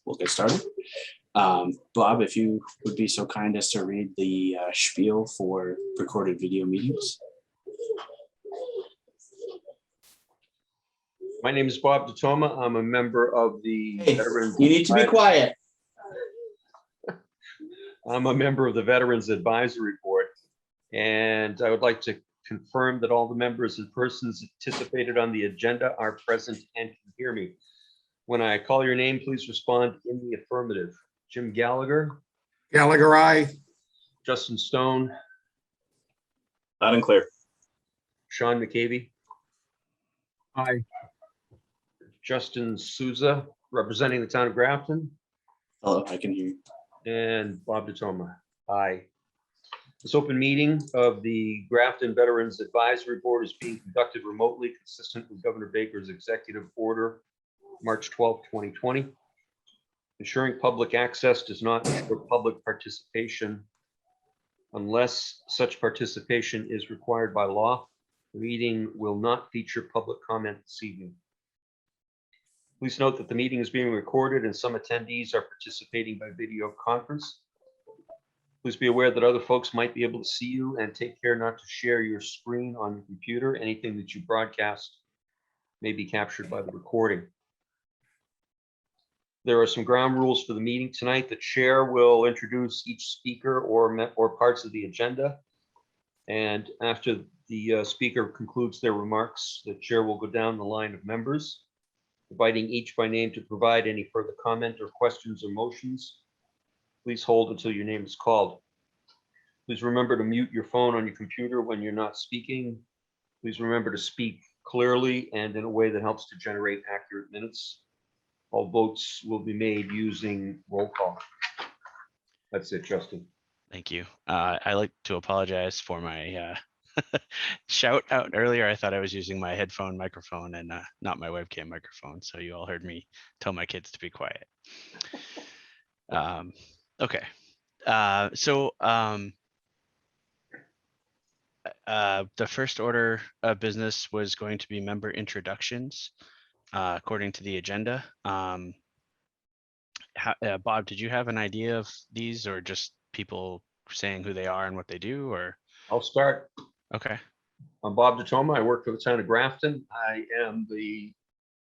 we'll get started. Bob, if you would be so kind as to read the spiel for recorded video meetings. My name is Bob DeToma. I'm a member of the Veterans. You need to be quiet. I'm a member of the Veterans Advisory Board, and I would like to confirm that all the members and persons anticipated on the agenda are present and can hear me. When I call your name, please respond in the affirmative. Jim Gallagher. Gallagher, aye. Justin Stone. Loud and clear. Sean McCavey. Aye. Justin Souza, representing the town of Grafton. Hello, I can hear you. And Bob DeToma. Aye. This open meeting of the Grafton Veterans Advisory Board is being conducted remotely, consistent with Governor Baker's executive order, March 12, 2020. Ensuring public access does not ensure public participation unless such participation is required by law. The meeting will not feature public comment this evening. Please note that the meeting is being recorded and some attendees are participating by video conference. Please be aware that other folks might be able to see you, and take care not to share your screen on your computer. Anything that you broadcast may be captured by the recording. There are some ground rules for the meeting tonight. The chair will introduce each speaker or parts of the agenda. And after the speaker concludes their remarks, the chair will go down the line of members, inviting each by name to provide any further comment or questions or motions. Please hold until your name is called. Please remember to mute your phone on your computer when you're not speaking. Please remember to speak clearly and in a way that helps to generate accurate minutes. All votes will be made using roll call. That's it, Justin. Thank you. I like to apologize for my shout out earlier. I thought I was using my headphone microphone and not my webcam microphone. So you all heard me tell my kids to be quiet. Okay. The first order of business was going to be member introductions, according to the agenda. Bob, did you have an idea of these, or just people saying who they are and what they do, or? I'll start. Okay. I'm Bob DeToma. I work for the town of Grafton. I am the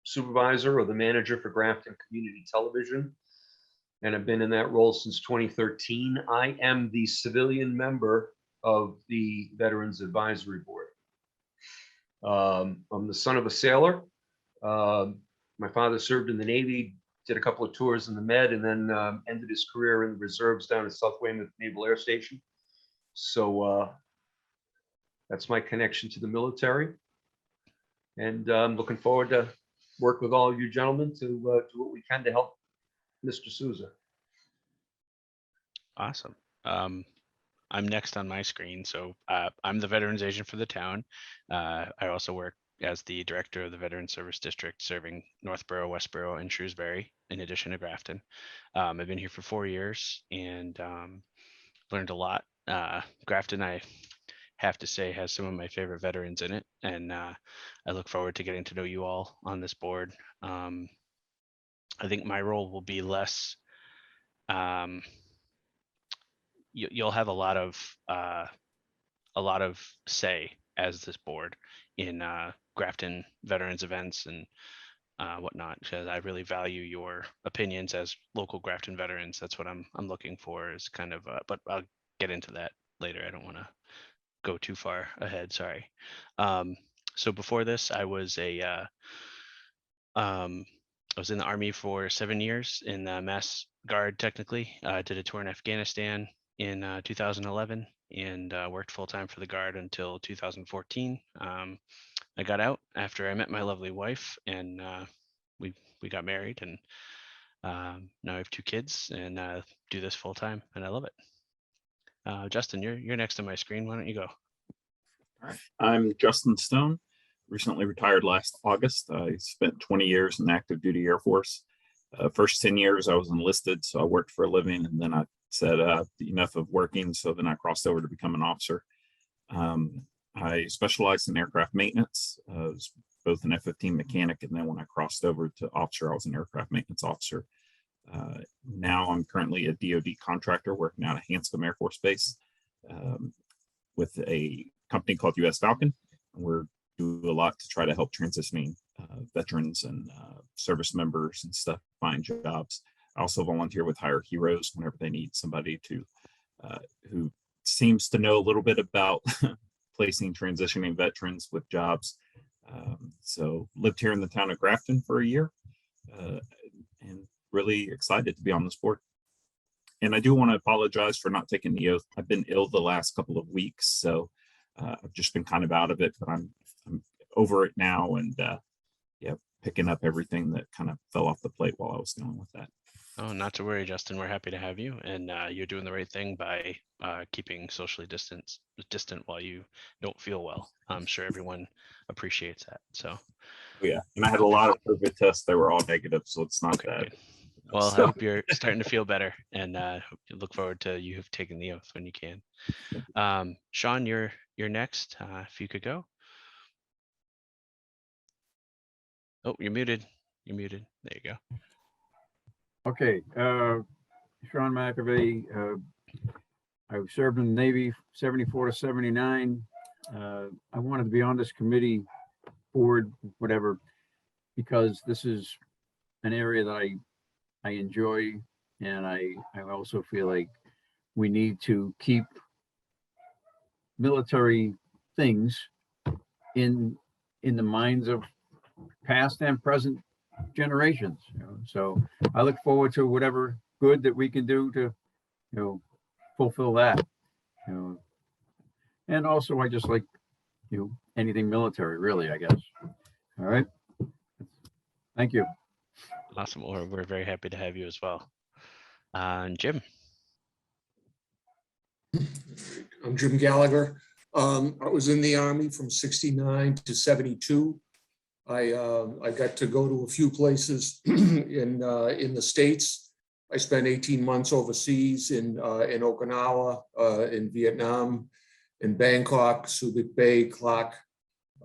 supervisor or the manager for Grafton Community Television, and I've been in that role since 2013. I am the civilian member of the Veterans Advisory Board. I'm the son of a sailor. My father served in the Navy, did a couple of tours in the Med, and then ended his career in the reserves down at South Weymouth Naval Air Station. So that's my connection to the military. And I'm looking forward to work with all of you gentlemen to do what we can to help Mr. Souza. Awesome. I'm next on my screen. So I'm the veterans agent for the town. I also work as the director of the Veteran Service District, serving Northborough, Westboro, and Shrewsbury, in addition to Grafton. I've been here for 4 years and learned a lot. Grafton, I have to say, has some of my favorite veterans in it, and I look forward to getting to know you all on this board. I think my role will be less. You'll have a lot of say as this board in Grafton veterans events and whatnot, because I really value your opinions as local Grafton veterans. That's what I'm looking for, is kind of. But I'll get into that later. I don't want to go too far ahead. Sorry. So before this, I was in the Army for 7 years in the Mass Guard. Technically, I did a tour in Afghanistan in 2011 and worked full time for the Guard until 2014. I got out after I met my lovely wife, and we got married, and now I have 2 kids and do this full time, and I love it. Justin, you're next on my screen. Why don't you go? All right. I'm Justin Stone, recently retired last August. I spent 20 years in the active duty Air Force. First 10 years I was enlisted, so I worked for a living, and then I said enough of working, so then I crossed over to become an officer. I specialized in aircraft maintenance. I was both an F-15 mechanic, and then when I crossed over to officer, I was an aircraft maintenance officer. Now I'm currently a DoD contractor working out of Hanscom Air Force Base with a company called US Falcon. We're do a lot to try to help transitioning veterans and service members and stuff find jobs. I also volunteer with Hire Heroes whenever they need somebody to who seems to know a little bit about placing transitioning veterans with jobs. So lived here in the town of Grafton for a year and really excited to be on this board. And I do want to apologize for not taking the oath. I've been ill the last couple of weeks, so I've just been kind of out of it, but I'm over it now and yeah, picking up everything that kind of fell off the plate while I was dealing with that. Oh, not to worry, Justin. We're happy to have you, and you're doing the right thing by keeping socially distant while you don't feel well. I'm sure everyone appreciates that. So, Yeah, and I had a lot of COVID tests that were all negative, so it's not okay, that. good. Well, I So, hope you're starting to feel better, and look forward to you have taken the oath when you can. Sean, you're next. If you could go. Oh, you're muted. You're muted. There you go. Okay, Sean McAvey, I served in the Navy 74 to 79. I wanted to be on this committee, board, whatever, because this is an area that I enjoy, and I also feel like we need to keep military things in the minds of past and present generations. So I look forward to whatever good that we can do to fulfill that. And also I just like anything military, really, I guess. All right, thank you. Awesome. We're very happy to have you as well. Jim. I'm Jim Gallagher. I was in the Army from 69 to 72. I got to go to a few places in the States. I spent 18 months overseas in Okinawa, in Vietnam, in Bangkok, Subic Bay, Clark,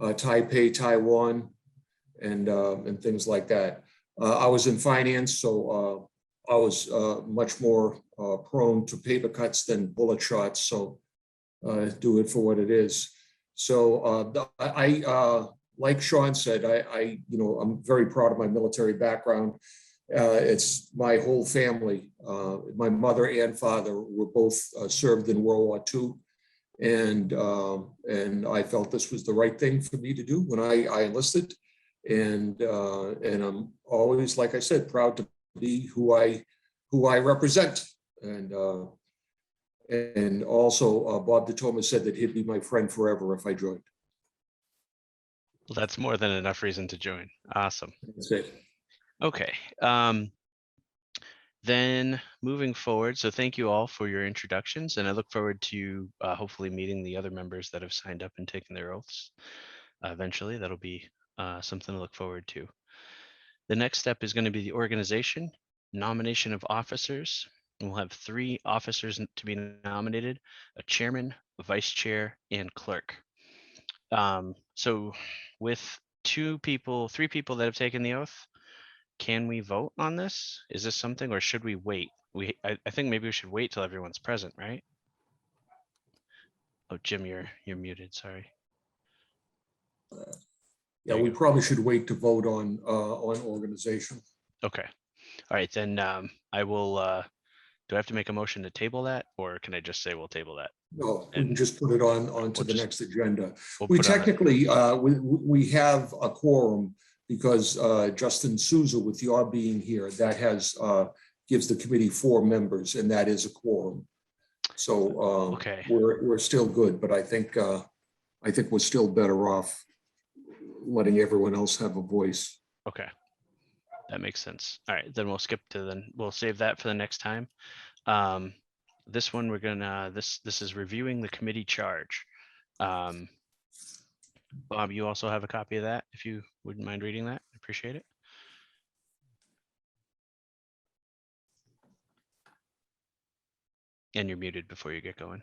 Taipei, Taiwan, and things like that. I was in finance, so I was much more prone to paper cuts than bullet shots. So do it for what it is. So like Sean said, I'm very proud of my military background. It's my whole family. My mother and father were both served in World War II. And I felt this was the right thing for me to do when I enlisted. And I'm always, like I said, proud to be who I represent. And also Bob DeToma said that he'd be my friend forever if I joined. Well, that's more than enough reason to join. Awesome. That's it. Okay. Then moving forward, so thank you all for your introductions, and I look forward to hopefully meeting the other members that have signed up and taken their oaths eventually. That'll be something to look forward to. The next step is going to be the organization, nomination of officers. And we'll have 3 officers to be nominated: a chairman, a vice chair, and clerk. So with 3 people that have taken the oath, can we vote on this? Is this something, or should we wait? I think maybe we should wait till everyone's present, right? Oh, Jim, you're muted. Sorry. Yeah, we probably should wait to vote on organization. Okay. All right, then I will. Do I have to make a motion to table that, or can I just say we'll table that? No, we can just put it onto we'll the next agenda. We'll We put on it. technically, we have a quorum because Justin Souza, with your being here, that has gives the committee 4 members, and that is a quorum. So Okay. we're still good, but I think we're still better off letting everyone else have a voice. Okay. That makes sense. All right, then we'll save that for the next time. This one we're gonna this is reviewing the committee charge. Bob, you also have a copy of that, if you wouldn't mind reading that. I appreciate it. And you're muted before you get going.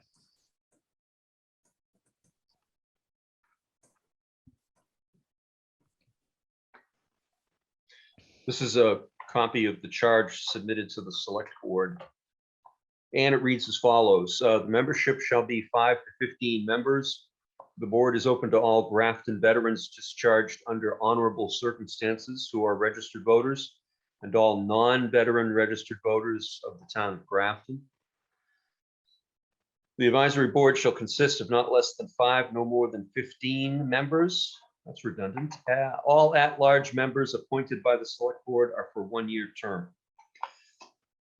This is a copy of the charge submitted to the select board. And it reads as follows. The membership shall be 5 to 15 members. The board is open to all Grafton veterans discharged under honorable circumstances who are registered voters and all non-veteran registered voters of the town of Grafton. The advisory board shall consist of not less than 5, no more than 15 members. That's redundant. All at-large members appointed by the select board are for 1-year term.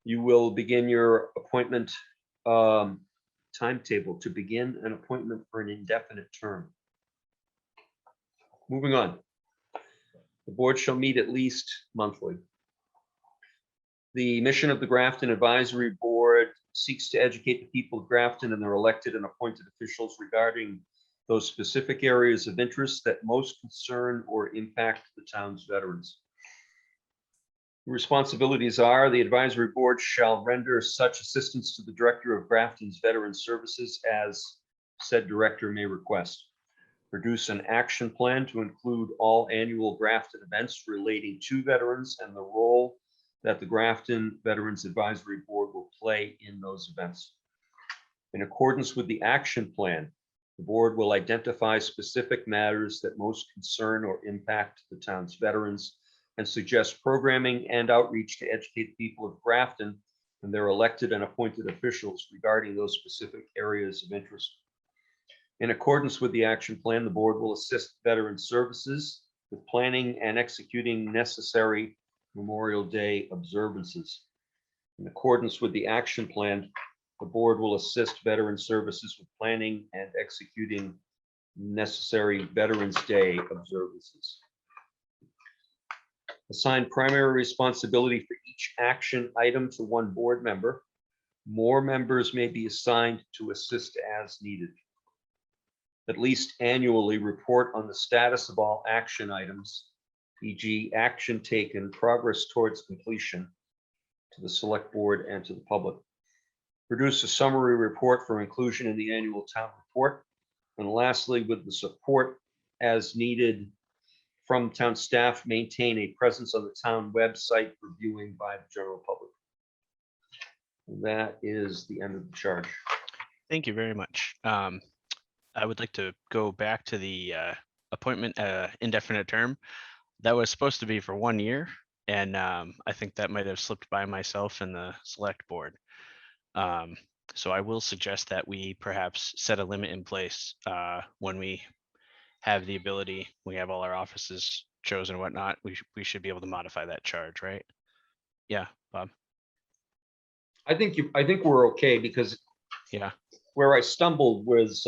You will begin your appointment timetable to begin an appointment for an indefinite term. Moving on. The board shall meet at least monthly. The mission of the Grafton Advisory Board seeks to educate the people of Grafton and their elected and appointed officials regarding those specific areas of interest that most concern or impact the town's veterans. The responsibilities are the advisory board shall render such assistance to the director of Grafton's Veteran Services as said director may request. Produce an action plan to include all annual Grafton events relating to veterans and the role that the Grafton Veterans Advisory Board will play in those events. In accordance with the action plan, the board will identify specific matters that most concern or impact the town's veterans and suggest programming and outreach to educate the people of Grafton and their elected and appointed officials regarding those specific areas of interest. In accordance with the action plan, the board will assist Veteran Services with planning and executing necessary Memorial Day observances. In accordance with the action plan, the board will assist Veteran Services with planning and executing necessary Veterans Day observances. Assign primary responsibility for each action item to one board member. More members may be assigned to assist as needed. At least annually report on the status of all action items, e.g. action taken, progress towards completion, to the select board and to the public. Produce a summary report for inclusion in the annual town report. And lastly, with the support as needed from town staff, maintain a presence on the town website for viewing by the general public. And that is the end of the charge. Thank you very much. I would like to go back to the appointment indefinite term. That was supposed to be for 1 year, and I think that might have slipped by myself and the select board. So I will suggest that we perhaps set a limit in place when we have the ability, we have all our offices chosen and whatnot, we should be able to modify that charge, right? Yeah, Bob. I think we're okay, because Yeah. where I stumbled was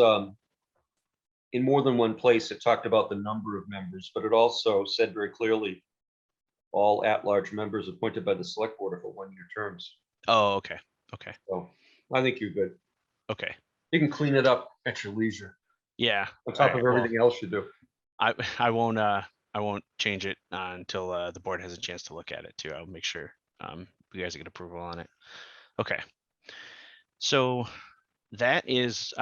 in more than one place, it talked about the number of members, but it also said very clearly all at-large members appointed by the select board are for 1-year terms. Oh, okay. Okay. So I think you're good. Okay. You can clean it up at your leisure Yeah. on top All of right, well, everything else you do. I won't change it until the board has a chance to look at it too. I'll make sure you guys get approval on it. Okay. So that is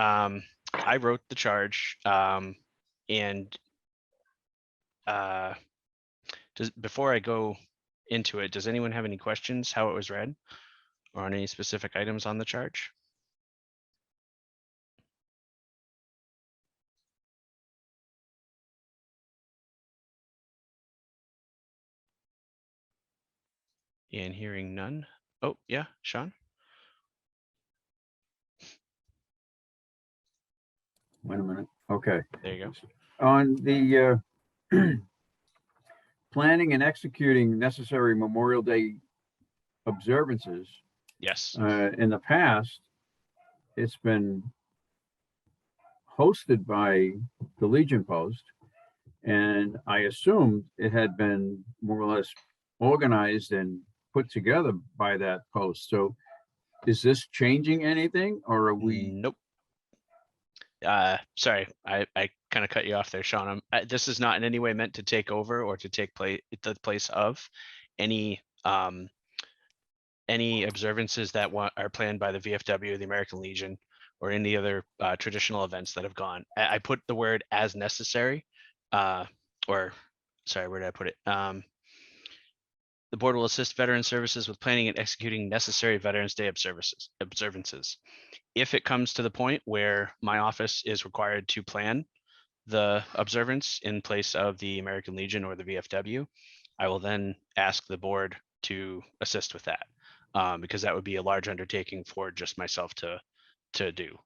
I wrote the charge and before I go into it, does anyone have any questions how it was read or on any specific items on the charge? And hearing none. Oh, yeah, Sean. Wait a minute. Okay. There you go. On the planning and executing necessary Memorial Day observances, Yes. in the past, it's been hosted by the Legion Post, and I assumed it had been more or less organized and put together by that post. So is this changing anything, or are we? Nope. Sorry, I kind of cut you off there, Sean. This is not in any way meant to take over or to take the place of any observances that are planned by the VFW, the American Legion, or any other traditional events that have gone. I put the word as necessary, or sorry, where did I put it? The board will assist Veteran Services with planning and executing necessary Veterans Day observances. If it comes to the point where my office is required to plan the observance in place of the American Legion or the VFW, I will then ask the board to assist with that, because that would be a large undertaking for just myself to do.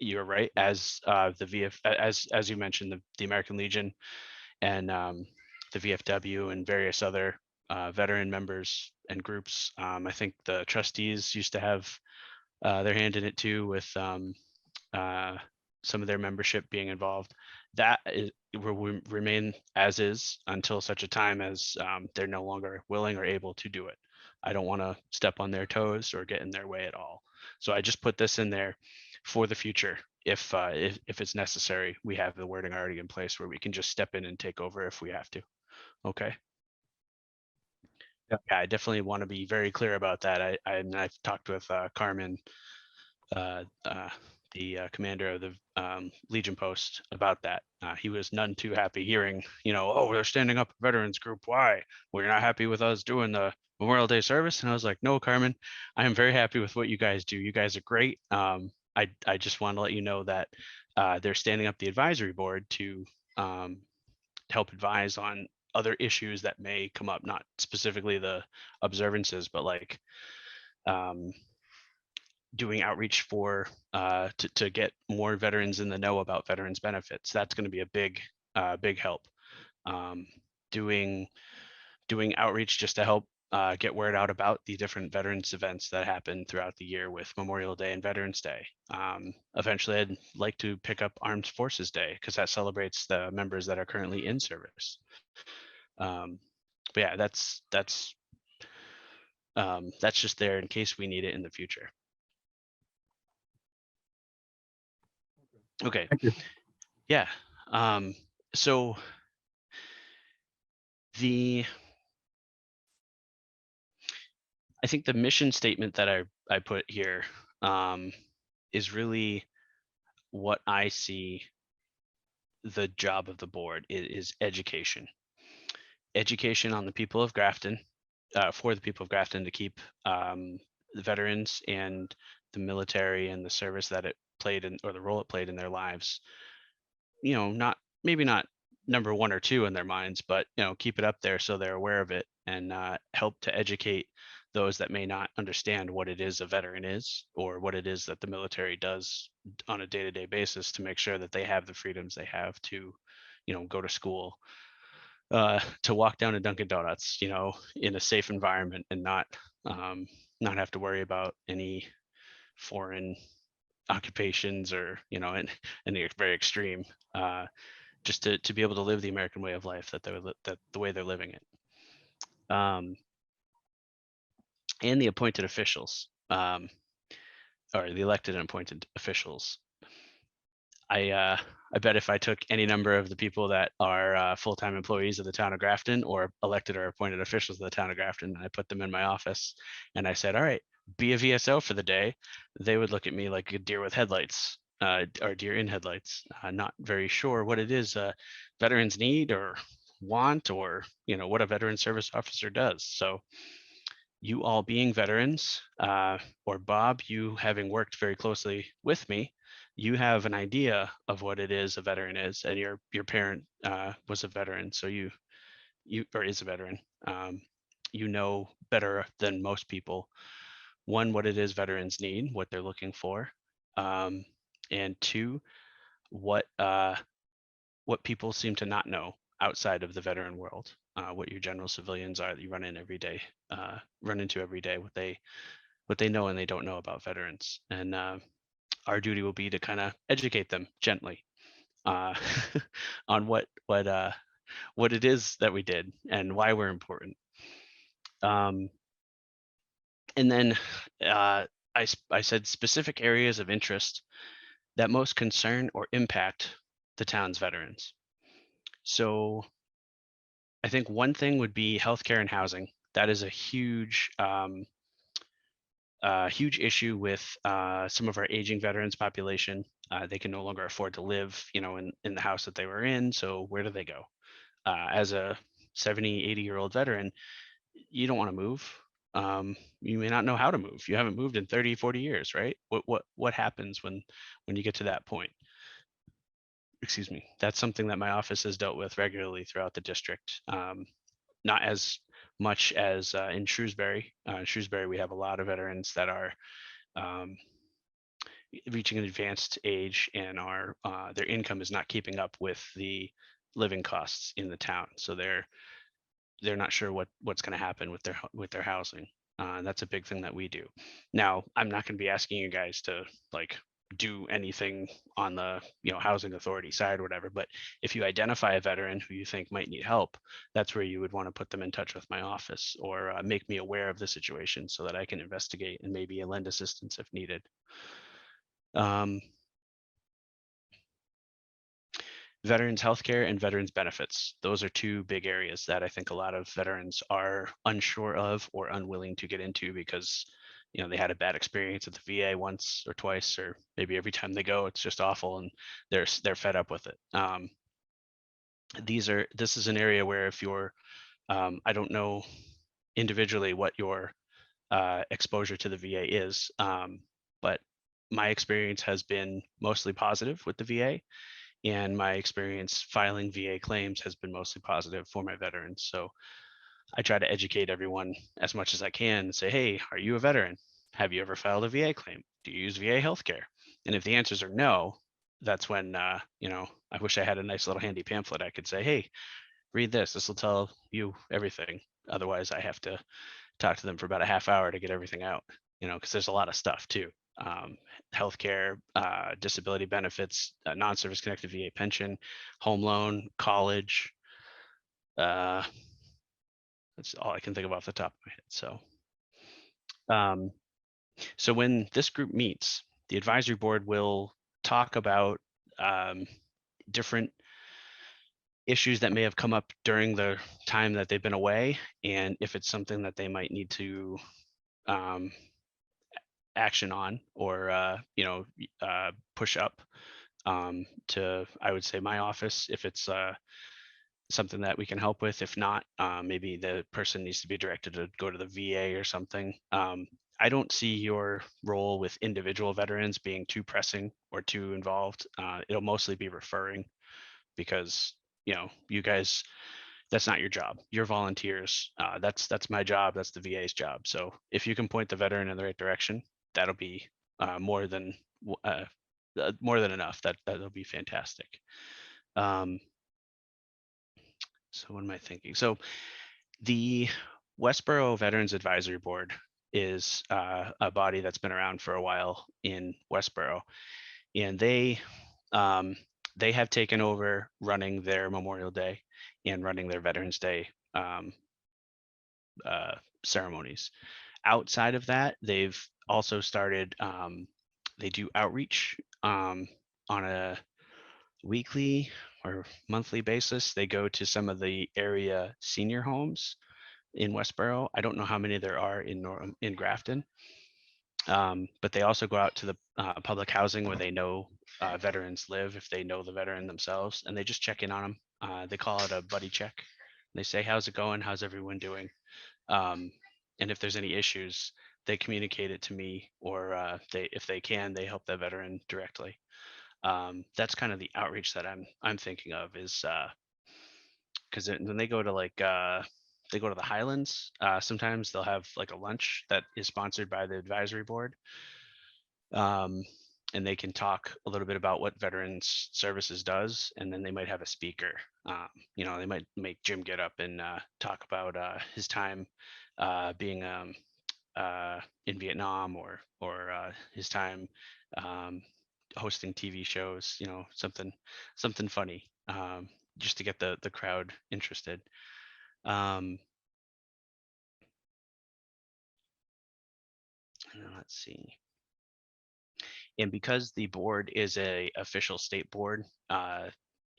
You're right, as as you mentioned, the American Legion and the VFW and various other veteran members and groups. I think the trustees used to have their hand in it too, with some of their membership being involved. That will remain as is until such a time as they're no longer willing or able to do it. I don't want to step on their toes or get in their way at all. So I just put this in there for the future. If it's necessary, we have the wording already in place where we can just step in and take over if we have to. Okay. Yeah. Yeah, I definitely want to be very clear about that. I've talked with Carmen, the commander of the Legion Post, about that. He was none too happy hearing, oh, they're standing up a veterans group. Why? Well, you're not happy with us doing the Memorial Day service? And I was like, no, Carmen, I am very happy with what you guys do. You guys are great. I just want to let you know that they're standing up the advisory board to help advise on other issues that may come up, not specifically the observances, but like doing outreach for to get more veterans in the know about veterans benefits. That's going to be a big help. Doing outreach just to help get word out about the different veterans events that happen throughout the year with Memorial Day and Veterans Day. Eventually, I'd like to pick up Armed Forces Day because that celebrates the members that are currently in service. But yeah, that's just there in case we need it in the future. Okay. Thank you. Yeah. So I think the mission statement that I put here is really what I see the job of the board is education. Education on the people of Grafton, for the people of Grafton, to keep the veterans and the military and the service that it played in, or the role it played in their lives, maybe not number 1 or 2 in their minds, but keep it up there so they're aware of it, and help to educate those that may not understand what it is a veteran is, or what it is that the military does on a day-to-day basis to make sure that they have the freedoms they have to, go to school, to walk down to Dunkin' Donuts, in a safe environment, and not have to worry about any foreign occupations, or and the very extreme, just to be able to live the American way of life that the way they're living it. And the appointed officials, or the elected and appointed officials. I bet if I took any number of the people that are full-time employees of the town of Grafton, or elected or appointed officials of the town of Grafton, and I put them in my office and I said, all right, be a VSO for the day, they would look at me like a deer with headlights, or deer in headlights, not very sure what it is veterans need or want, or what a veteran service officer does. So you all being veterans, or Bob, you having worked very closely with me, you have an idea of what it is a veteran is, and your parent was a veteran, so you or is a veteran. You know better than most people, 1, what it is veterans need, what they're looking for, and 2, what people seem to not know outside of the veteran world, what your general civilians are that you run into every day, what they know and they don't know about veterans. And our duty will be to kind of educate them gently on what it is that we did and why we're important. And then I said specific areas of interest that most concern or impact the town's veterans. So I think one thing would be healthcare and housing. That is a huge issue with some of our aging veterans population. They can no longer afford to live, in the house that they were in. So where do they go? As a 70, 80-year-old veteran, you don't want to move. You may not know how to move. You haven't moved in 30, 40 years, right? What happens when you get to that point? Excuse me. That's something that my office has dealt with regularly throughout the district. Not as much as in Shrewsbury. Shrewsbury, we have a lot of veterans that are um, reaching an advanced age, and are their income is not keeping up with the living costs in the town. So they're not sure what's going to happen with their housing. That's a big thing that we do. Now, I'm not going to be asking you guys to like do anything on the housing authority side or whatever, but if you identify a veteran who you think might need help, that's where you would want to put them in touch with my office, or make me aware of the situation so that I can investigate and maybe lend assistance if needed. Veterans healthcare and veterans benefits. Those are two big areas that I think a lot of veterans are unsure of or unwilling to get into because they had a bad experience at the VA once or twice, or maybe every time they go it's just awful and they're fed up with it. This is an area where if you're I don't know individually what your exposure to the VA is, but my experience has been mostly positive with the VA. And my experience filing VA claims has been mostly positive for my veterans. So I try to educate everyone as much as I can and say, hey, are you a veteran? Have you ever filed a VA claim? Do you use VA healthcare? And if the answers are no, that's when, I wish I had a nice little handy pamphlet I could say, hey, read this. This will tell you everything. Otherwise, I have to talk to them for about a half hour to get everything out, because there's a lot of stuff too. Healthcare, disability benefits, non-service connected VA pension, home loan, college. That's all I can think of off the top of my head. So when this group meets, the advisory board will talk about different issues that may have come up during the time that they've been away, and if it's something that they might need to action on, or push up to, I would say, my office if it's something that we can help with. If not, maybe the person needs to be directed to go to the VA or something. I don't see your role with individual veterans being too pressing or too involved. It'll mostly be referring, because you guys, that's not your job. You're volunteers. That's my job. That's the VA's job. So if you can point the veteran in the right direction, that'll be more than enough. That'll be fantastic. So what am I thinking? So the Westboro Veterans Advisory Board is a body that's been around for a while in Westboro, and they have taken over running their Memorial Day and running their Veterans Day ceremonies. Outside of that, they've also started, they do outreach on a weekly or monthly basis. They go to some of the area senior homes in Westboro. I don't know how many there are in Grafton, but they also go out to the public housing where they know veterans live, if they know the veteran themselves, and they just check in on them. They call it a buddy check. They say, how's it going? How's everyone doing? And if there's any issues, they communicate it to me, or if they can, they help the veteran directly. That's kind of the outreach that I'm thinking of, is because when they go to they go to the Highlands, sometimes they'll have like a lunch that is sponsored by the advisory board. And they can talk a little bit about what Veterans Services does, and then they might have a speaker. They might make Jim get up and talk about his time being in Vietnam, or his time hosting TV shows. Something funny, just to get the crowd interested. And then let's see. And because the board is a official state board,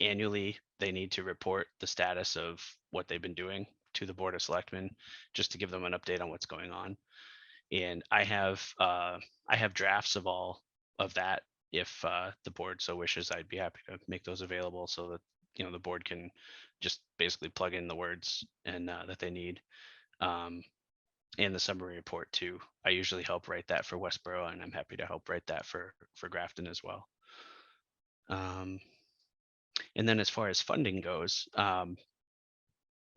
annually they need to report the status of what they've been doing to the Board of Selectmen, just to give them an update on what's going on. And I have drafts of all of that. If the board so wishes, I'd be happy to make those available so that the board can just basically plug in the words and that they need. and the summary report too. I usually help write that for Westboro, and I'm happy to help write that for Grafton as well. And then as far as funding goes,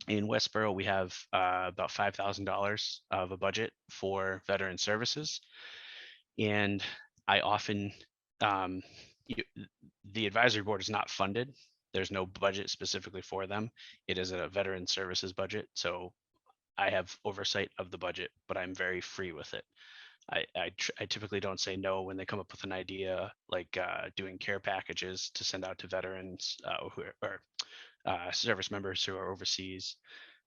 in Westboro, we have about $5,000 of a budget for veteran services. And I often, the advisory board is not funded. There's no budget specifically for them. It is a veteran services budget. So I have oversight of the budget, but I'm very free with it. I typically don't say no when they come up with an idea, like doing care packages to send out to veterans who are service members who are overseas.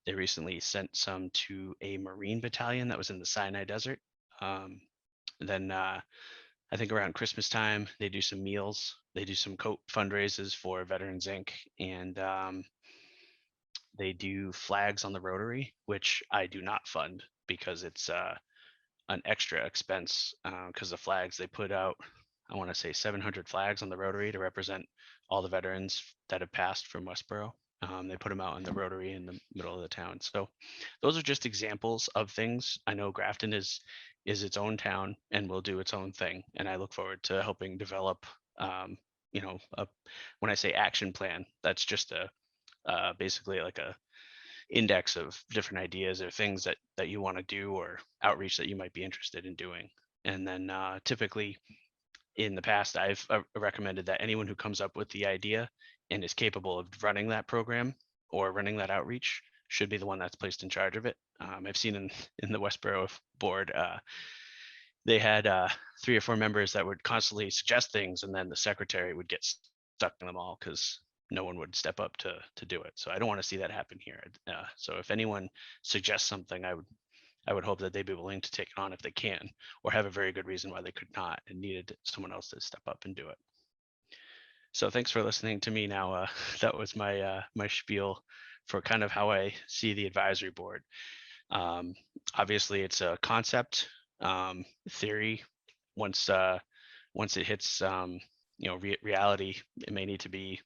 They recently sent some to a Marine battalion that was in the Sinai Desert. Then I think around Christmas time, they do some meals. They do some coat fundraisers for Veterans Inc. And they do flags on the Rotary, which I do not fund because it's an extra expense because the flags they put out, I want to say 700 flags on the Rotary to represent all the veterans that have passed from Westboro. They put them out in the Rotary in the middle of the town. So those are just examples of things. I know Grafton is its own town and will do its own thing. And I look forward to helping develop, when I say action plan, that's just basically like a index of different ideas or things that you want to do or outreach that you might be interested in doing. And then typically in the past, I've recommended that anyone who comes up with the idea and is capable of running that program or running that outreach should be the one that's placed in charge of it. I've seen in the Westboro board, they had 3 or 4 members that would constantly suggest things, and then the secretary would get stuck in them all because no one would step up to do it. So I don't want to see that happen here. So if anyone suggests something, I would hope that they'd be willing to take it on if they can, or have a very good reason why they could not and needed someone else to step up and do it. So thanks for listening to me now. That was my my spiel for kind of how I see the advisory board. Obviously, it's a concept, theory. Once it hits reality, it may need to be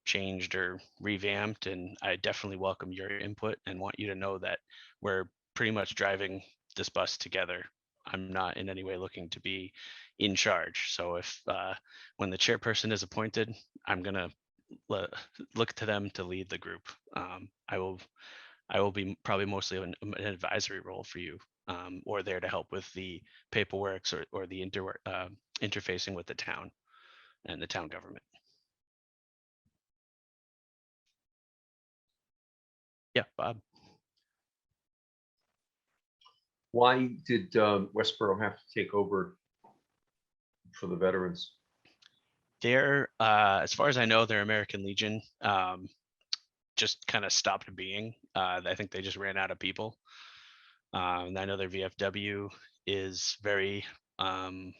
changed or revamped. And I definitely welcome your input and want you to know that we're pretty much driving this bus together. I'm not in any way looking to be in charge. So if when the chairperson is appointed, I'm gonna look to them to lead the group. I will be probably mostly an advisory role for you, or there to help with the paperwork or the interfacing with the town and the town government. Yeah, Bob. Why did Westboro have to take over for the veterans? They're, as far as I know, their American Legion just kind of stopped being. I think they just ran out of people. And I know their VFW is very, I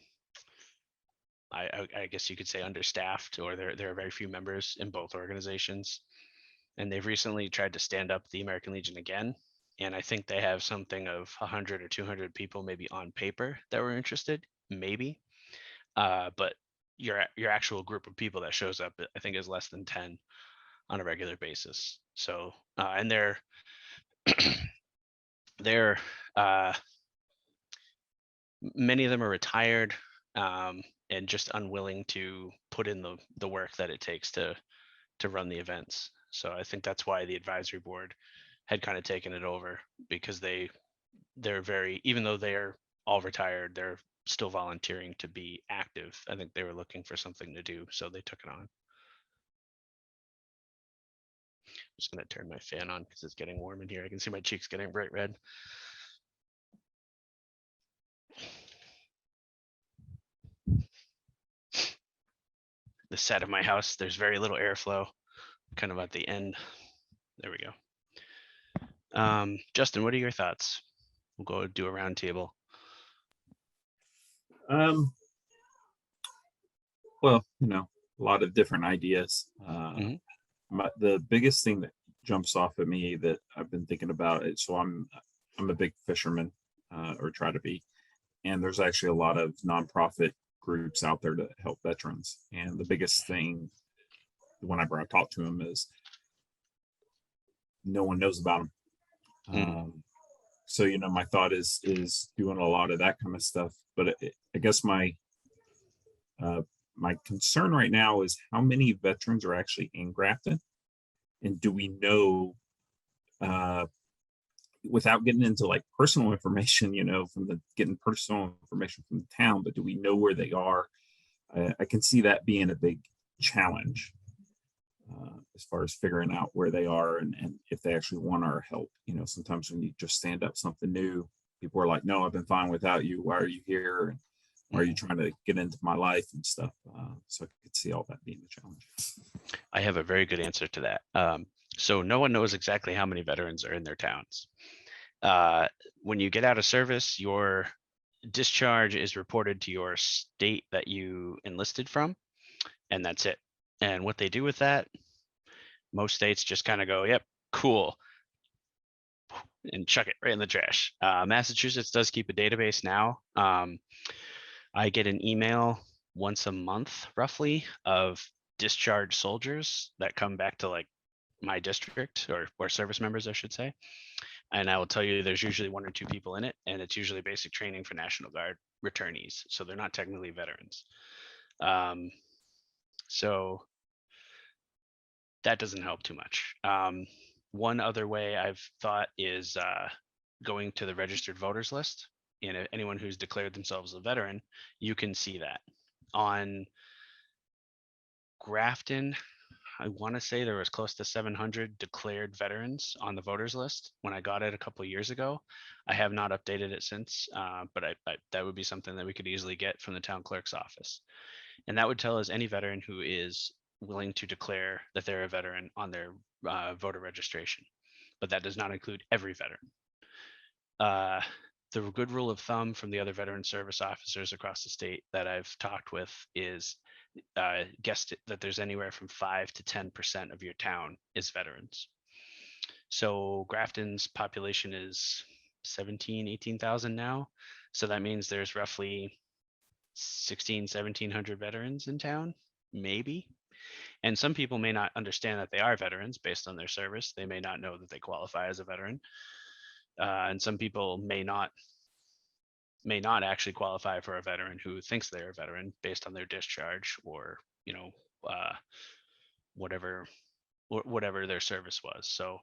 guess you could say understaffed, or there are very few members in both organizations. And they've recently tried to stand up the American Legion again. And I think they have something of 100 or 200 people maybe on paper that were interested, maybe. But your actual group of people that shows up, I think, is less than 10 on a regular basis. So, and they're many of them are retired and just unwilling to put in the work that it takes to run the events. So I think that's why the advisory board had kind of taken it over, because they're very, even though they're all retired, they're still volunteering to be active. I think they were looking for something to do, so they took it on. I'm just going to turn my fan on because it's getting warm in here. I can see my cheeks getting bright red. The side of my house, there's very little airflow, kind of at the end. There we go. Justin, what are your thoughts? We'll go do a round table. Well, a lot of different ideas. The biggest thing that jumps off at me that I've been thinking about it. So I'm a big fisherman, or try to be, and there's actually a lot of nonprofit groups out there to help veterans. And the biggest thing, whenever I talk to them, is no one knows about them. So, you know, my thought is doing a lot of that kind of stuff. But I guess my concern right now is how many veterans are actually in Grafton, and do we know, without getting into like personal information, you know, getting personal information from the town, but do we know where they are? I can see that being a big challenge as far as figuring out where they are and if they actually want our help. You know, sometimes when you just stand up something new, people are like, no, I've been fine without you. Why are you here? And why are you trying to get into my life and stuff? So I could see all that being a challenge. I have a very good answer to that. So no one knows exactly how many veterans are in their towns. When you get out of service, your discharge is reported to your state that you enlisted from, and that's it. And what they do with that, most states just kind of go, yep, cool, and chuck it right in the trash. Massachusetts does keep a database now. I get an email once a month, roughly, of discharged soldiers that come back to like my district, or service members, I should say. And I will tell you, there's usually 1 or 2 people in it, and it's usually basic training for National Guard returnees. So they're not technically veterans. So that doesn't help too much. One other way I've thought is going to the registered voters list. And anyone who's declared themselves a veteran, you can see that. On Grafton, I want to say there was close to 700 declared veterans on the voters list when I got it a couple of years ago. I have not updated it since, but that would be something that we could easily get from the town clerk's office. And that would tell us any veteran who is willing to declare that they're a veteran on their voter registration. But that does not include every veteran. The good rule of thumb from the other veteran service officers across the state that I've talked with is guessed that there's anywhere from 5 to 10% of your town is veterans. So Grafton's population is 18,000 now. So that means there's roughly 1,700 veterans in town, maybe. And some people may not understand that they are veterans based on their service. They may not know that they qualify as a veteran. And some people may not actually qualify for a veteran who thinks they're a veteran based on their discharge, or, you know, whatever their service was. So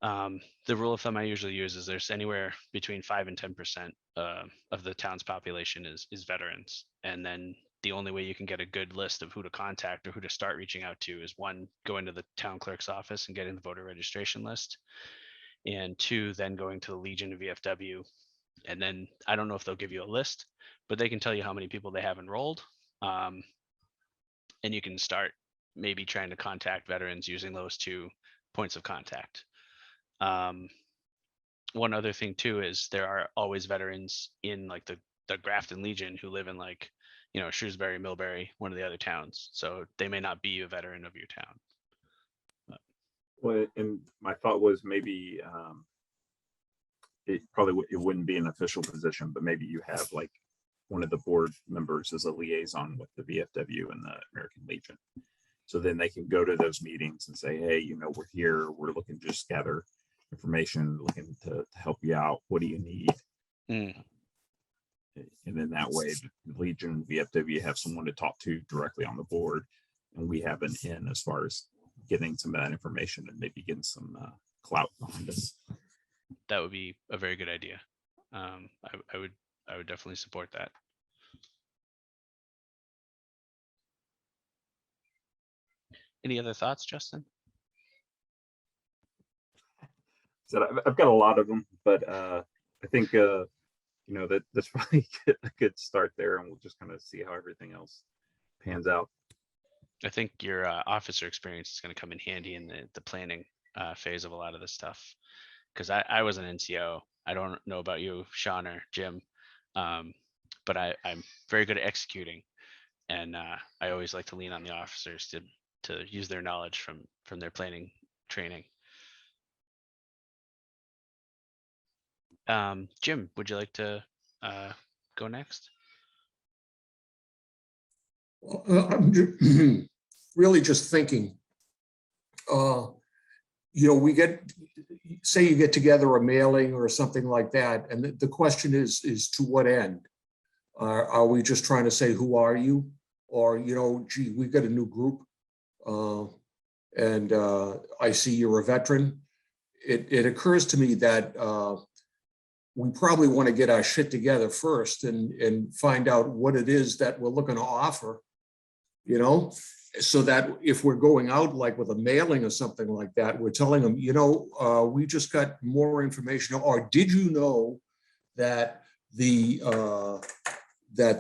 the rule of thumb I usually use is there's anywhere between 5 and 10% of the town's population is veterans. And then the only way you can get a good list of who to contact or who to start reaching out to is, 1, going to the town clerk's office and getting the voter registration list, and 2, then going to the Legion of VFW. And then I don't know if they'll give you a list, but they can tell you how many people they have enrolled. And you can start maybe trying to contact veterans using those 2 points of contact. One other thing too is there are always veterans in like the Grafton Legion who live in, like, you know, Shrewsbury, Millbury, one of the other towns. So they may not be a veteran of your town. Well, and my thought was maybe it wouldn't be an official position, but maybe you have like one of the board members as a liaison with the VFW and the American Legion. So then they can go to those meetings and say, hey, you know, we're here, we're looking to just gather information, looking to help you out. What do you need? And then that way, the Legion and VFW have someone to talk to directly on the board, and we have an in as far as getting some of that information and maybe getting some clout behind us. That would be a very good idea. I would definitely support that. Any other thoughts, Justin? So I've got a lot of them, but I think you know, that's probably a good start there, and we'll just kind of see how everything else pans out. I think your officer experience is going to come in handy in the planning phase of a lot of this stuff, because I was an NCO. I don't know about you, Sean or Jim, but I'm very good at executing, and I always like to lean on the officers to use their knowledge from their planning training. Jim, would you like to go next? I'm really just thinking, you know, we get, say you get together a mailing or something like that, and the question is to what end? Are we just trying to say, who are you? Or, gee, we've got a new group, and I see you're a veteran. It occurs to me that we probably want to get our shit together first and find out what it is that we're looking to offer, so that if we're going out like with a mailing or something like that, we're telling them, we just got more information. Or did you know that the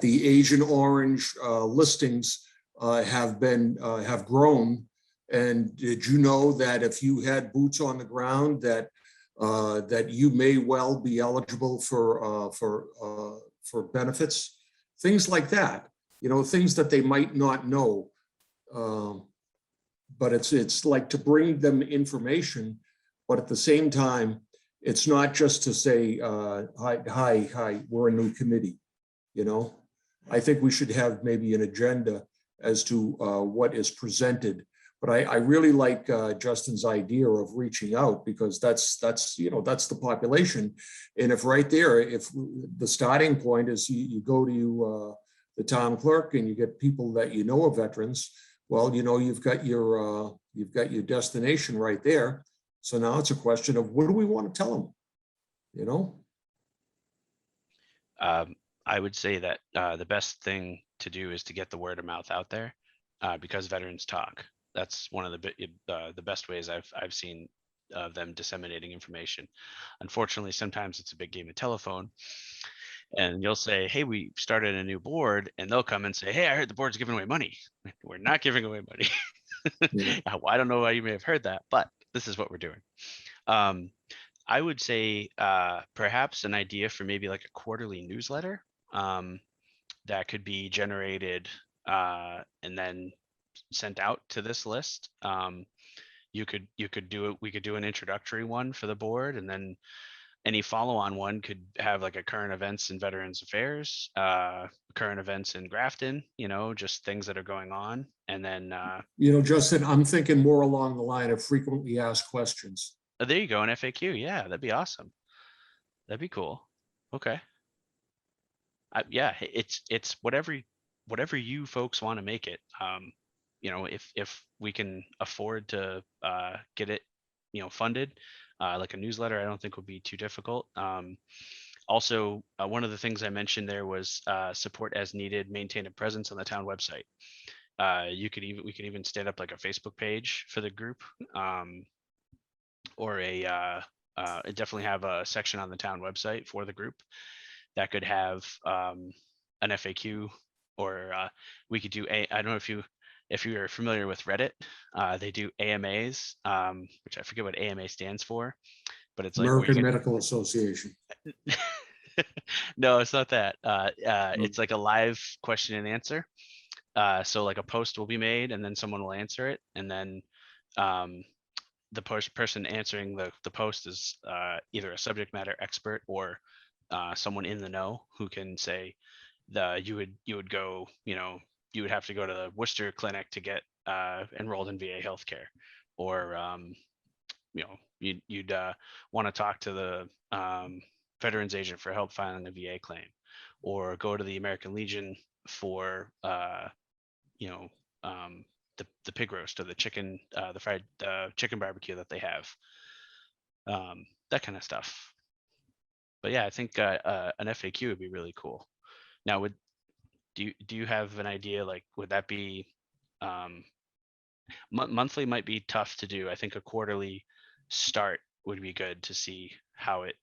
Agent Orange listings have grown? And did you know that if you had boots on the ground, that you may well be eligible for benefits? Things like that, things that they might not know. But it's like to bring them information, but at the same time, it's not just to say, hi, we're a new committee. I think we should have maybe an agenda as to what is presented. But I really like Justin's idea of reaching out, because that's the population. And if right there, if the starting point is you go to the town clerk and you get people that are veterans, well, you've got your destination right there. So now it's a question of, what do we want to tell them? I would say that the best thing to do is to get the word of mouth out there, because veterans talk. That's one of the best ways I've seen them disseminating information. Unfortunately, sometimes it's a big game of telephone, and you'll say, hey, we started a new board, and they'll come and say, hey, I heard the board's giving away money. We're not giving away money. Yeah. I don't know why you may have heard that, but this is what we're doing. I would say perhaps an idea for maybe like a quarterly newsletter that could be generated and then sent out to this list. You could do it. We could do an introductory one for the board, and then any follow-on one could have like a current events in Veterans Affairs, current events in Grafton, just things that are going on. And then Justin, I'm thinking more along the line of frequently asked questions. there you go, an FAQ. Yeah, that'd be awesome. That'd be cool. Okay. Yeah, it's whatever you folks want to make it. If we can afford to get it, funded, like a newsletter, I don't think would be too difficult. Also, one of the things I mentioned there was support as needed, maintain a presence on the town website. We could even stand up like a Facebook page for the group, or definitely have a section on the town website for the group that could have an FAQ, or we could do I don't know if you're familiar with Reddit, they do AMAs, which I forget what AMA stands for, but it's like American Medical Association. No, it's not that. It's like a live question and answer. So like a post will be made, and then someone will answer it, and then the person answering the post is either a subject matter expert or someone in the know who can say you would go, you would have to go to the Worcester clinic to get enrolled in VA healthcare, or you'd want to talk to the veterans agent for help filing a VA claim, or go to the American Legion for the pig roast or the chicken, the fried chicken barbecue that they have, that kind of stuff. But yeah, I think an FAQ would be really cool. Now, do you have an idea, like, would that be monthly might be tough to do. I think a quarterly start would be good to see how it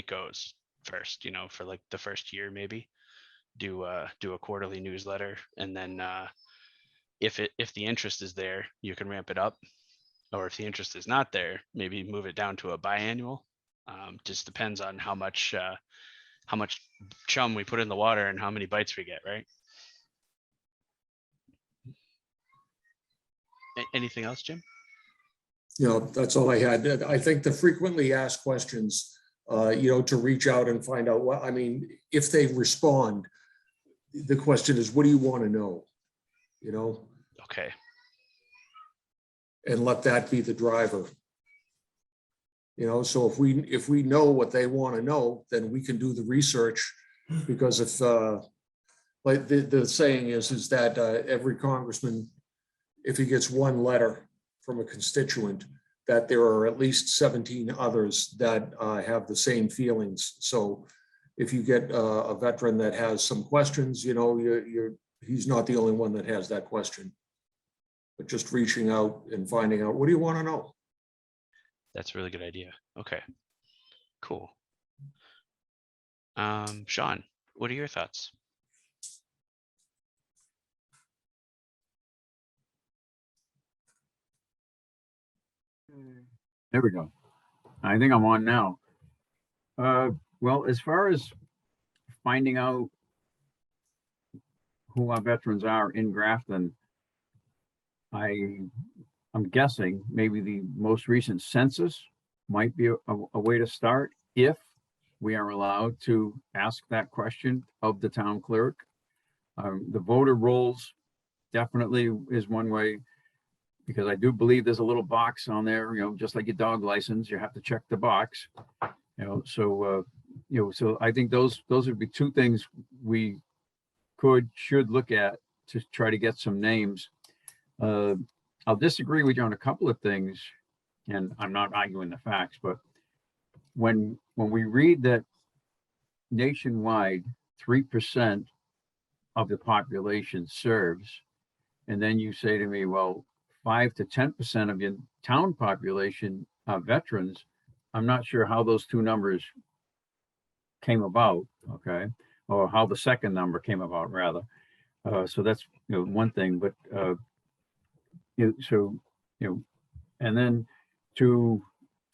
goes first, for like the first year, maybe do a quarterly newsletter, and then if the interest is there, you can ramp it up, or if the interest is not there, maybe move it down to a biannual. Just depends on how much chum we put in the water and how many bites we get, right? Anything else, Jim? That's all I had. I think the frequently asked questions, to reach out and find out what, if they respond, the question is, what do you want to know? Okay. And let that be the driver. You know, so if we know what they want to know, then we can do the research. Because if, like the saying is that every congressman, if he gets one letter from a constituent, that there are at least 17 others that have the same feelings. So if you get a veteran that has some questions, you know, he's not the only one that has that question. But just reaching out and finding out, what do you want to know? That's a really good idea. Okay, cool. Sean, what are your thoughts? There we go. I think I'm on now. Well, as far as finding out who our veterans are in Grafton, I'm guessing maybe the most recent census might be a way to start, if we are allowed to ask that question of the town clerk. The voter rolls definitely is one way, because I do believe there's a little box on there, you know, just like your dog license, you have to check the box. You know, so so I think those would be two things we should look at to try to get some names. I'll disagree with you on a couple of things, and I'm not arguing the facts, but when we read that nationwide 3% of the population serves, and then you say to me, well, 5 to 10% of your town population are veterans, I'm not sure how those two numbers came about, okay, or how the second number came about, rather. So that's, you know, one thing, but so, you know, and then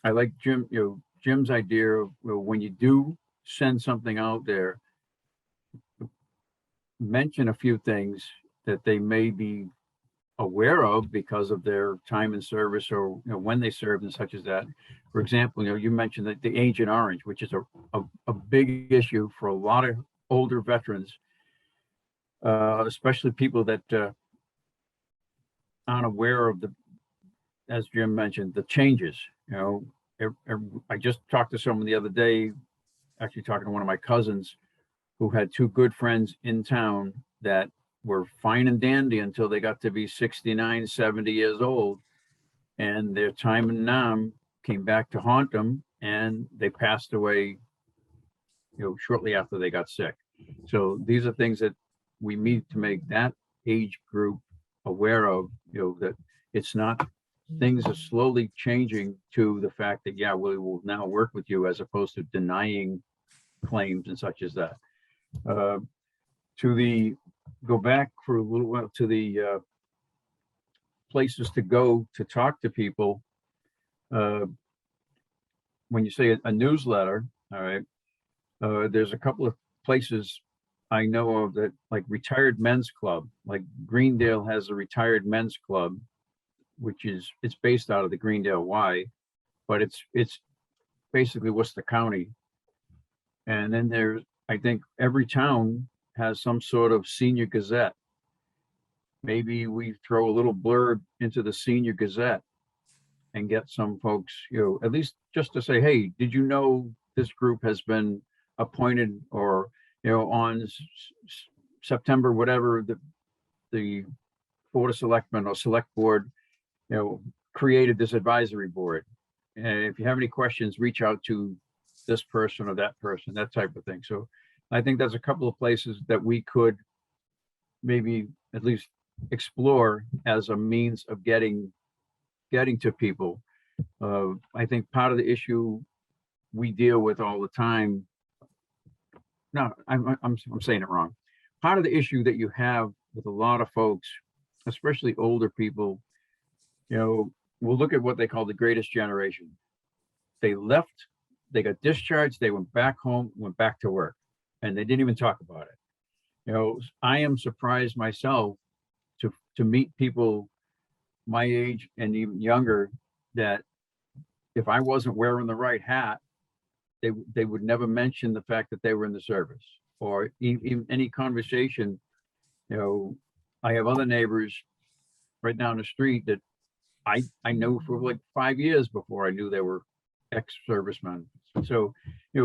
I like Jim's idea of, when you do send something out there, mention a few things that they may be aware of because of their time in service, or when they served and such as that. For example, you mentioned that the Agent Orange, which is a big issue for a lot of older veterans, especially people that aren't aware of as Jim mentioned, the changes. I just talked to someone the other day, actually talking to one of my cousins, who had two good friends in town that were fine and dandy until they got to be 69, 70 years old. And their time in Nam came back to haunt them, and they passed away, shortly after they got sick. So these are things that we need to make that age group aware of, that it's not, things are slowly changing to the fact that, yeah, we will now work with you, as opposed to denying claims and such as that. Go back for a little while to the places to go to talk to people. When you say a newsletter, all right, there's a couple of places I know of that, like Retired Men's Club, like Greendale has a Retired Men's Club, which it's based out of the Greendale Y, but it's basically Worcester County. And then I think every town has some sort of senior gazette. Maybe we throw a little blurb into the senior gazette and get some folks, at least just to say, hey, did you know this group has been appointed, or, on September, whatever, the Board of Selectmen or Select Board, created this advisory board. And if you have any questions, reach out to this person or that person, that type of thing. So I think there's a couple of places that we could maybe at least explore as a means of getting to people. I think part of the issue we deal with all the time, no, I'm saying it wrong. Part of the issue that you have with a lot of folks, especially older people, we'll look at what they call the greatest generation. They left, they got discharged, they went back home, went back to work, and they didn't even talk about it. I am surprised myself to meet people my age and even younger that if I wasn't wearing the right hat, they would never mention the fact that they were in the service, or even any conversation. I have other neighbors right down the street that I know for like 5 years before I knew they were ex-servicemen. So,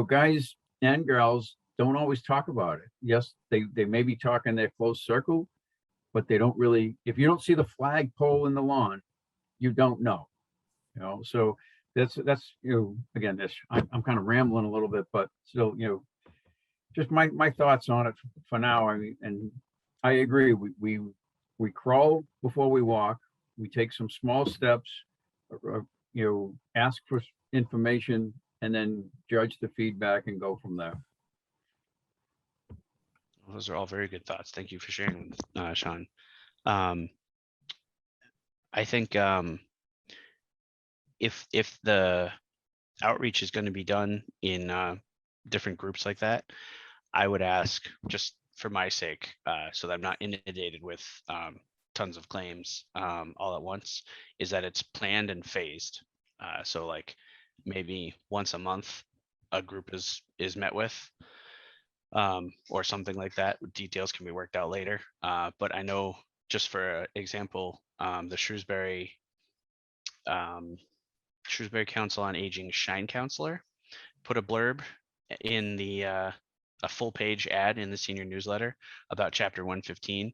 guys and girls don't always talk about it. Yes, they may be talking their close circle, but they don't really, if you don't see the flagpole in the lawn, you don't know, so that's, again, I'm kind of rambling a little bit, but still, just my thoughts on it for now. I mean, and I agree. We crawl before we walk. We take some small steps, ask for information, and then judge the feedback and go from there. Those are all very good thoughts. Thank you for sharing, Sean. I think if the outreach is going to be done in different groups like that, I would ask, just for my sake, so that I'm not inundated with tons of claims all at once, is that it's planned and phased. So like maybe once a month a group is met with, or something like that. Details can be worked out later. But I know, just for example, the Shrewsbury Council on Aging Shine Counselor put a blurb in the a full page ad in the senior newsletter about chapter 115,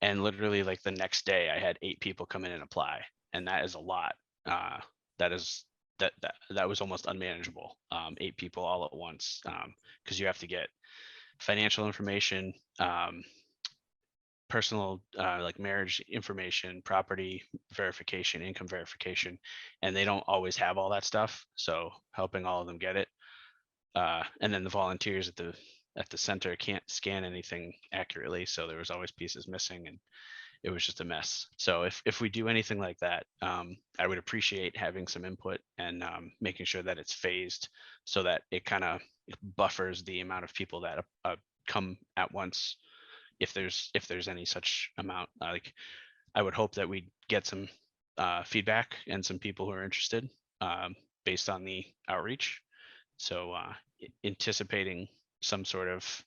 and literally like the next day I had 8 people come in and apply, and that is a lot. That was almost unmanageable. 8 people all at once, because you have to get financial information, personal like marriage information, property verification, income verification, and they don't always have all that stuff. So helping all of them get it, and then the volunteers at the center can't scan anything accurately, so there was always pieces missing, and it was just a mess. So if we do anything like that, I would appreciate having some input and making sure that it's phased, so that it kind of buffers the amount of people that come at once, if there's any such amount. Like, I would hope that we get some feedback and some people who are interested based on the outreach. So anticipating some sort of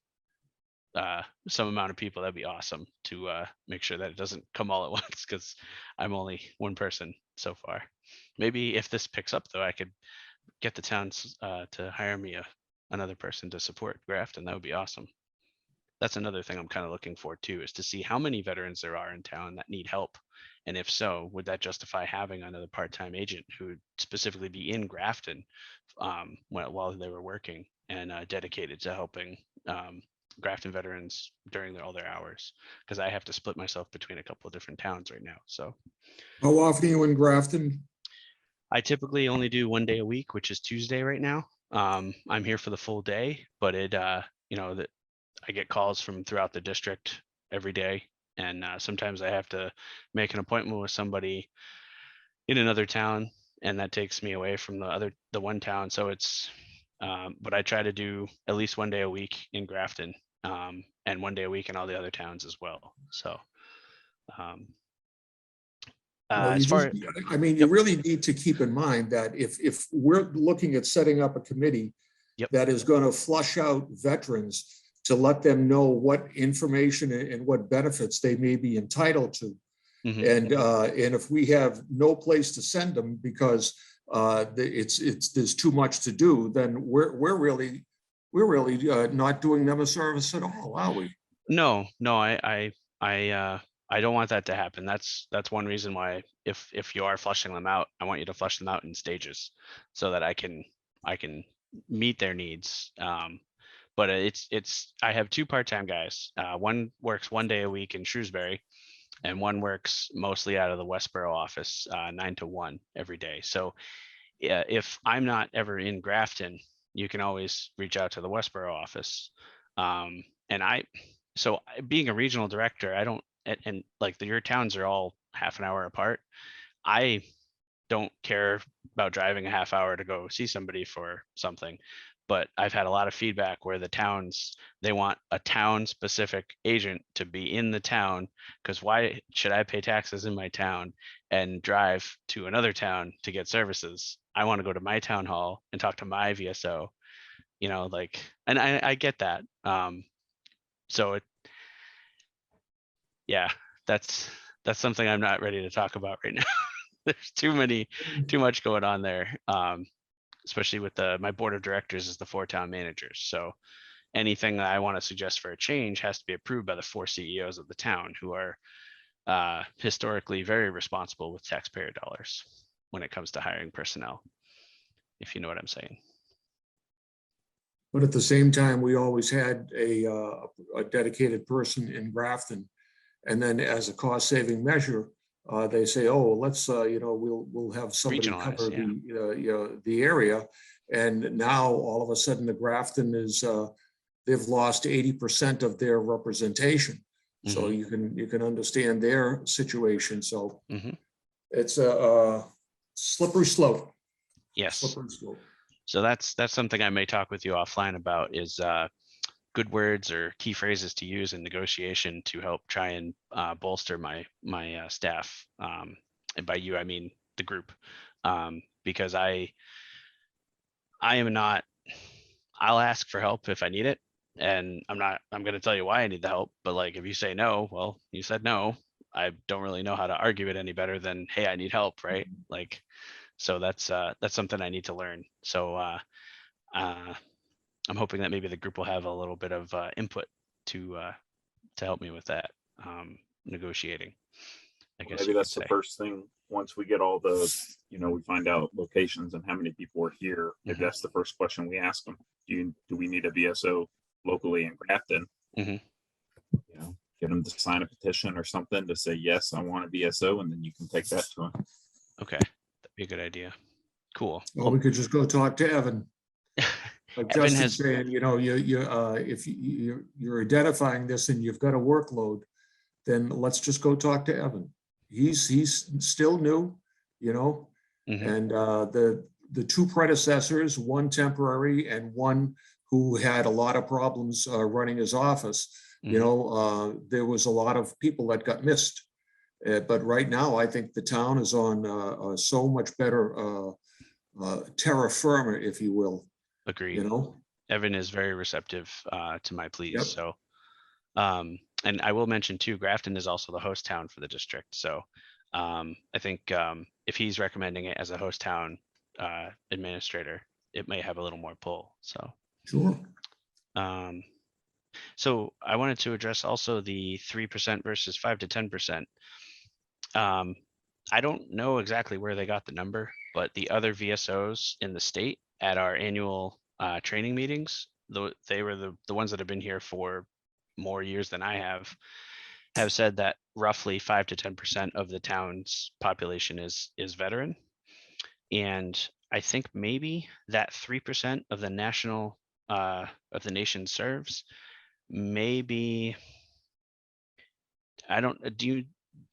some amount of people, that'd be awesome, to make sure that it doesn't come all at once, because I'm only one person so far. Maybe if this picks up though, I could get the towns to hire me another person to support Grafton. That would be awesome. That's another thing I'm kind of looking for too, is to see how many veterans there are in town that need help. And if so, would that justify having another part-time agent who would specifically be in Grafton while they were working, and dedicated to helping Grafton veterans during all their hours? Because I have to split myself between a couple of different towns right now. So How often are you in Grafton? I typically only do 1 day a week, which is Tuesday right now. I'm here for the full day, but that I get calls from throughout the district every day, and sometimes I have to make an appointment with somebody in another town, and that takes me away from the one town. So it's but I try to do at least 1 day a week in Grafton, and 1 day a week in all the other towns as well. So Well, as far you really need to keep in mind that if we're looking at setting up a committee Yep. that is going to flush out veterans to let them know what information and what benefits they may be entitled to. Mhm. And if we have no place to send them because there's too much to do, then we're really not doing them a service at all, are we? No, I don't want that to happen. That's one reason why, if you are flushing them out, I want you to flush them out in stages, so that I can meet their needs. But I have 2 part-time guys. One works 1 day a week in Shrewsbury, and one works mostly out of the Westboro office, 9 to 1 every day. So if I'm not ever in Grafton, you can always reach out to the Westboro office. So being a regional director, I don't, and like your towns are all half an hour apart. I don't care about driving a half hour to go see somebody for something, but I've had a lot of feedback where the towns, they want a town specific agent to be in the town, because why should I pay taxes in my town and drive to another town to get services? I want to go to my town hall and talk to my VSO, and I get that. So yeah, that's something I'm not ready to talk about right now. There's too much going on there. especially with my board of directors is the 4 town managers. So anything that I want to suggest for a change has to be approved by the 4 CEOs of the town, who are historically very responsible with taxpayer dollars when it comes to hiring personnel, if you know what I'm saying. But at the same time, we always had a dedicated person in Grafton. And then as a cost saving measure, they say, oh, let's, we'll have somebody Regionalize, cover yeah. the area. And now all of a sudden the Grafton is, they've lost 80% of their representation. So you can understand their situation. So it's a slippery slope. Yes. Slippery slope. So that's something I may talk with you offline about, is good words or key phrases to use in negotiation to help try and bolster my staff. And by you, I mean the group, because I am not. I'll ask for help if I need it, and I'm going to tell you why I need the help. But like, if you say no, well, you said no. I don't really know how to argue it any better than, hey, I need help, right? Like, so that's something I need to learn. So I'm hoping that maybe the group will have a little bit of input to help me with that negotiating, I guess. Maybe that's the first thing. Once we get all the, we find out locations and how many people are here. Maybe that's the first question we ask them. Do we need a VSO locally in Grafton? Get them to sign a petition or something to say, yes, I want a VSO, and then you can take that to them. Okay, that'd be a good idea. Cool. Well, we could just go talk to Evan. Like Evan Justin's saying, if you're identifying this and you've got a workload, then let's just go talk to Evan. He's still new, and the 2 predecessors, one temporary and one who had a lot of problems running his office. There was a lot of people that got missed. But right now, I think the town is on so much better terra firma, if you will. Agreed. Evan is very receptive to my pleas. Yep. So, and I will mention too, Grafton is also the host town for the district. So I think if he's recommending it as a host town administrator, it may have a little more pull. So Sure. So I wanted to address also the 3% versus 5 to 10%. I don't know exactly where they got the number, but the other VSOs in the state at our annual training meetings, they were the ones that have been here for more years than I have said that roughly 5 to 10% of the town's population is veteran. And I think maybe that 3% of the national of the nation serves, maybe, I don't,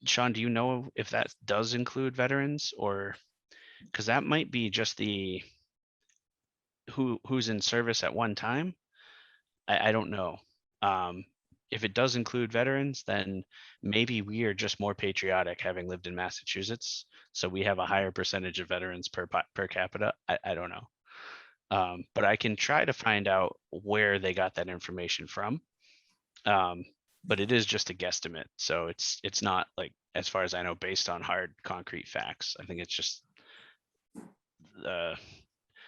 Sean, do you know if that does include veterans, or, because that might be just the who's in service at one time. I don't know. If it does include veterans, then maybe we are just more patriotic, having lived in Massachusetts, so we have a higher percentage of veterans per capita. I don't know, but I can try to find out where they got that information from. But it is just a guesstimate, so it's not, like, as far as I know, based on hard concrete facts. I think it's just I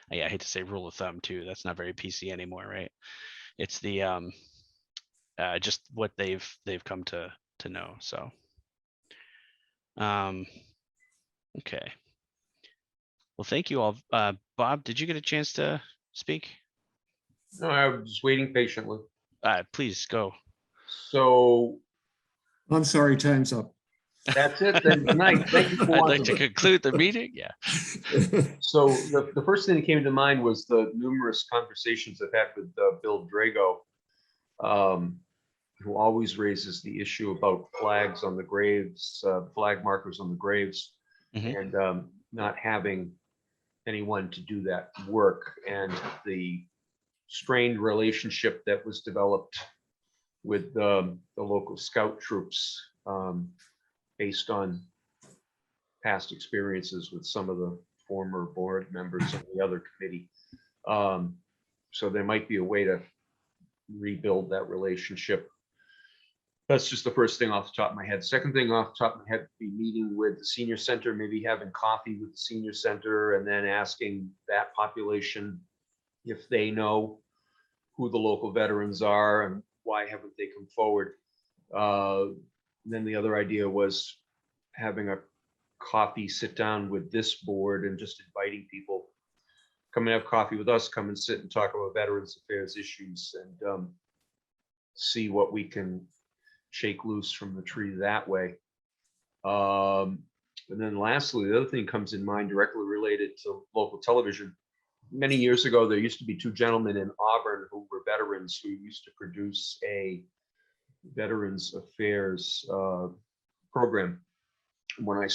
hate to say rule of thumb too. That's not very PC anymore, right? It's the just what they've come to know. So okay, well, thank you all. Bob, did you get a chance to speak? No, I was just waiting patiently. Please go. So I'm sorry, time's up. that's it then tonight. Thank you for I'd watching. like to conclude the meeting. Yeah. So the first thing that came to mind was the numerous conversations I've had with Bill Drago, who always raises the issue about flags on the graves, flag markers on the graves, and not having anyone to do that work, and the strained relationship that was developed with the local scout troops, based on past experiences with some of the former board members of the other committee. So there might be a way to rebuild that relationship. That's just the first thing off the top of my head. Second thing off the top of my head would be meeting with the senior center, maybe having coffee with the senior center, and then asking that population if they know who the local veterans are and why haven't they come forward. Then the other idea was having a coffee sit down with this board and just inviting people, come and have coffee with us, come and sit and talk about Veterans Affairs issues, and see what we can shake loose from the tree that way. And then lastly, the other thing comes in mind directly related to local television. Many years ago, there used to be two gentlemen in Auburn who were veterans who used to produce a Veterans Affairs program. When I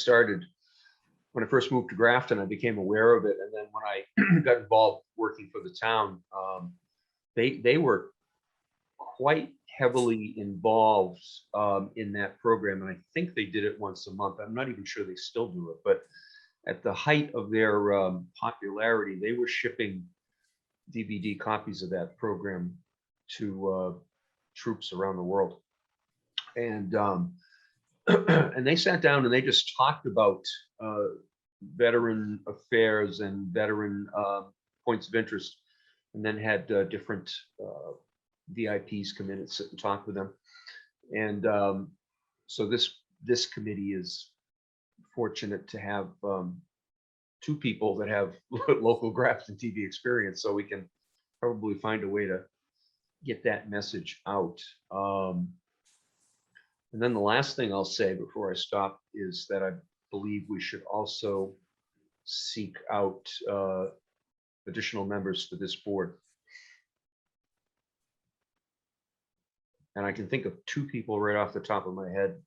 first moved to Grafton, I became aware of it. And then when I got involved working for the town, they were quite heavily involved in that program. And I think they did it once a month. I'm not even sure they still do it, but at the height of their popularity, they were shipping DVD copies of that program to troops around the world. And and they sat down and they just talked about veteran affairs and veteran points of interest, and then had different VIPs come in and sit and talk with them. And so this committee is fortunate to have two people that have local Grafton TV experience, so we can probably find a way to get that message out. And then the last thing I'll say before I stop is that I believe we should also seek out additional members for this board. And I can think of two people right off the top of my head.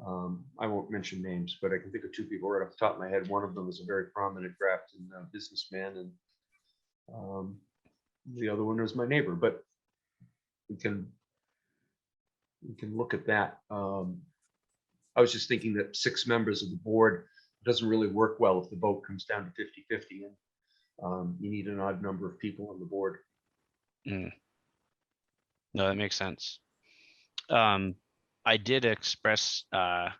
I won't mention names, but I can think of two people right off the top of my head. One of them is a very prominent Grafton businessman, and the other one is my neighbor. But we can look at that. I was just thinking that 6 members of the board doesn't really work well if the vote comes down to 50-50, and you need an odd number of people on the board. No, that makes sense. I did express, I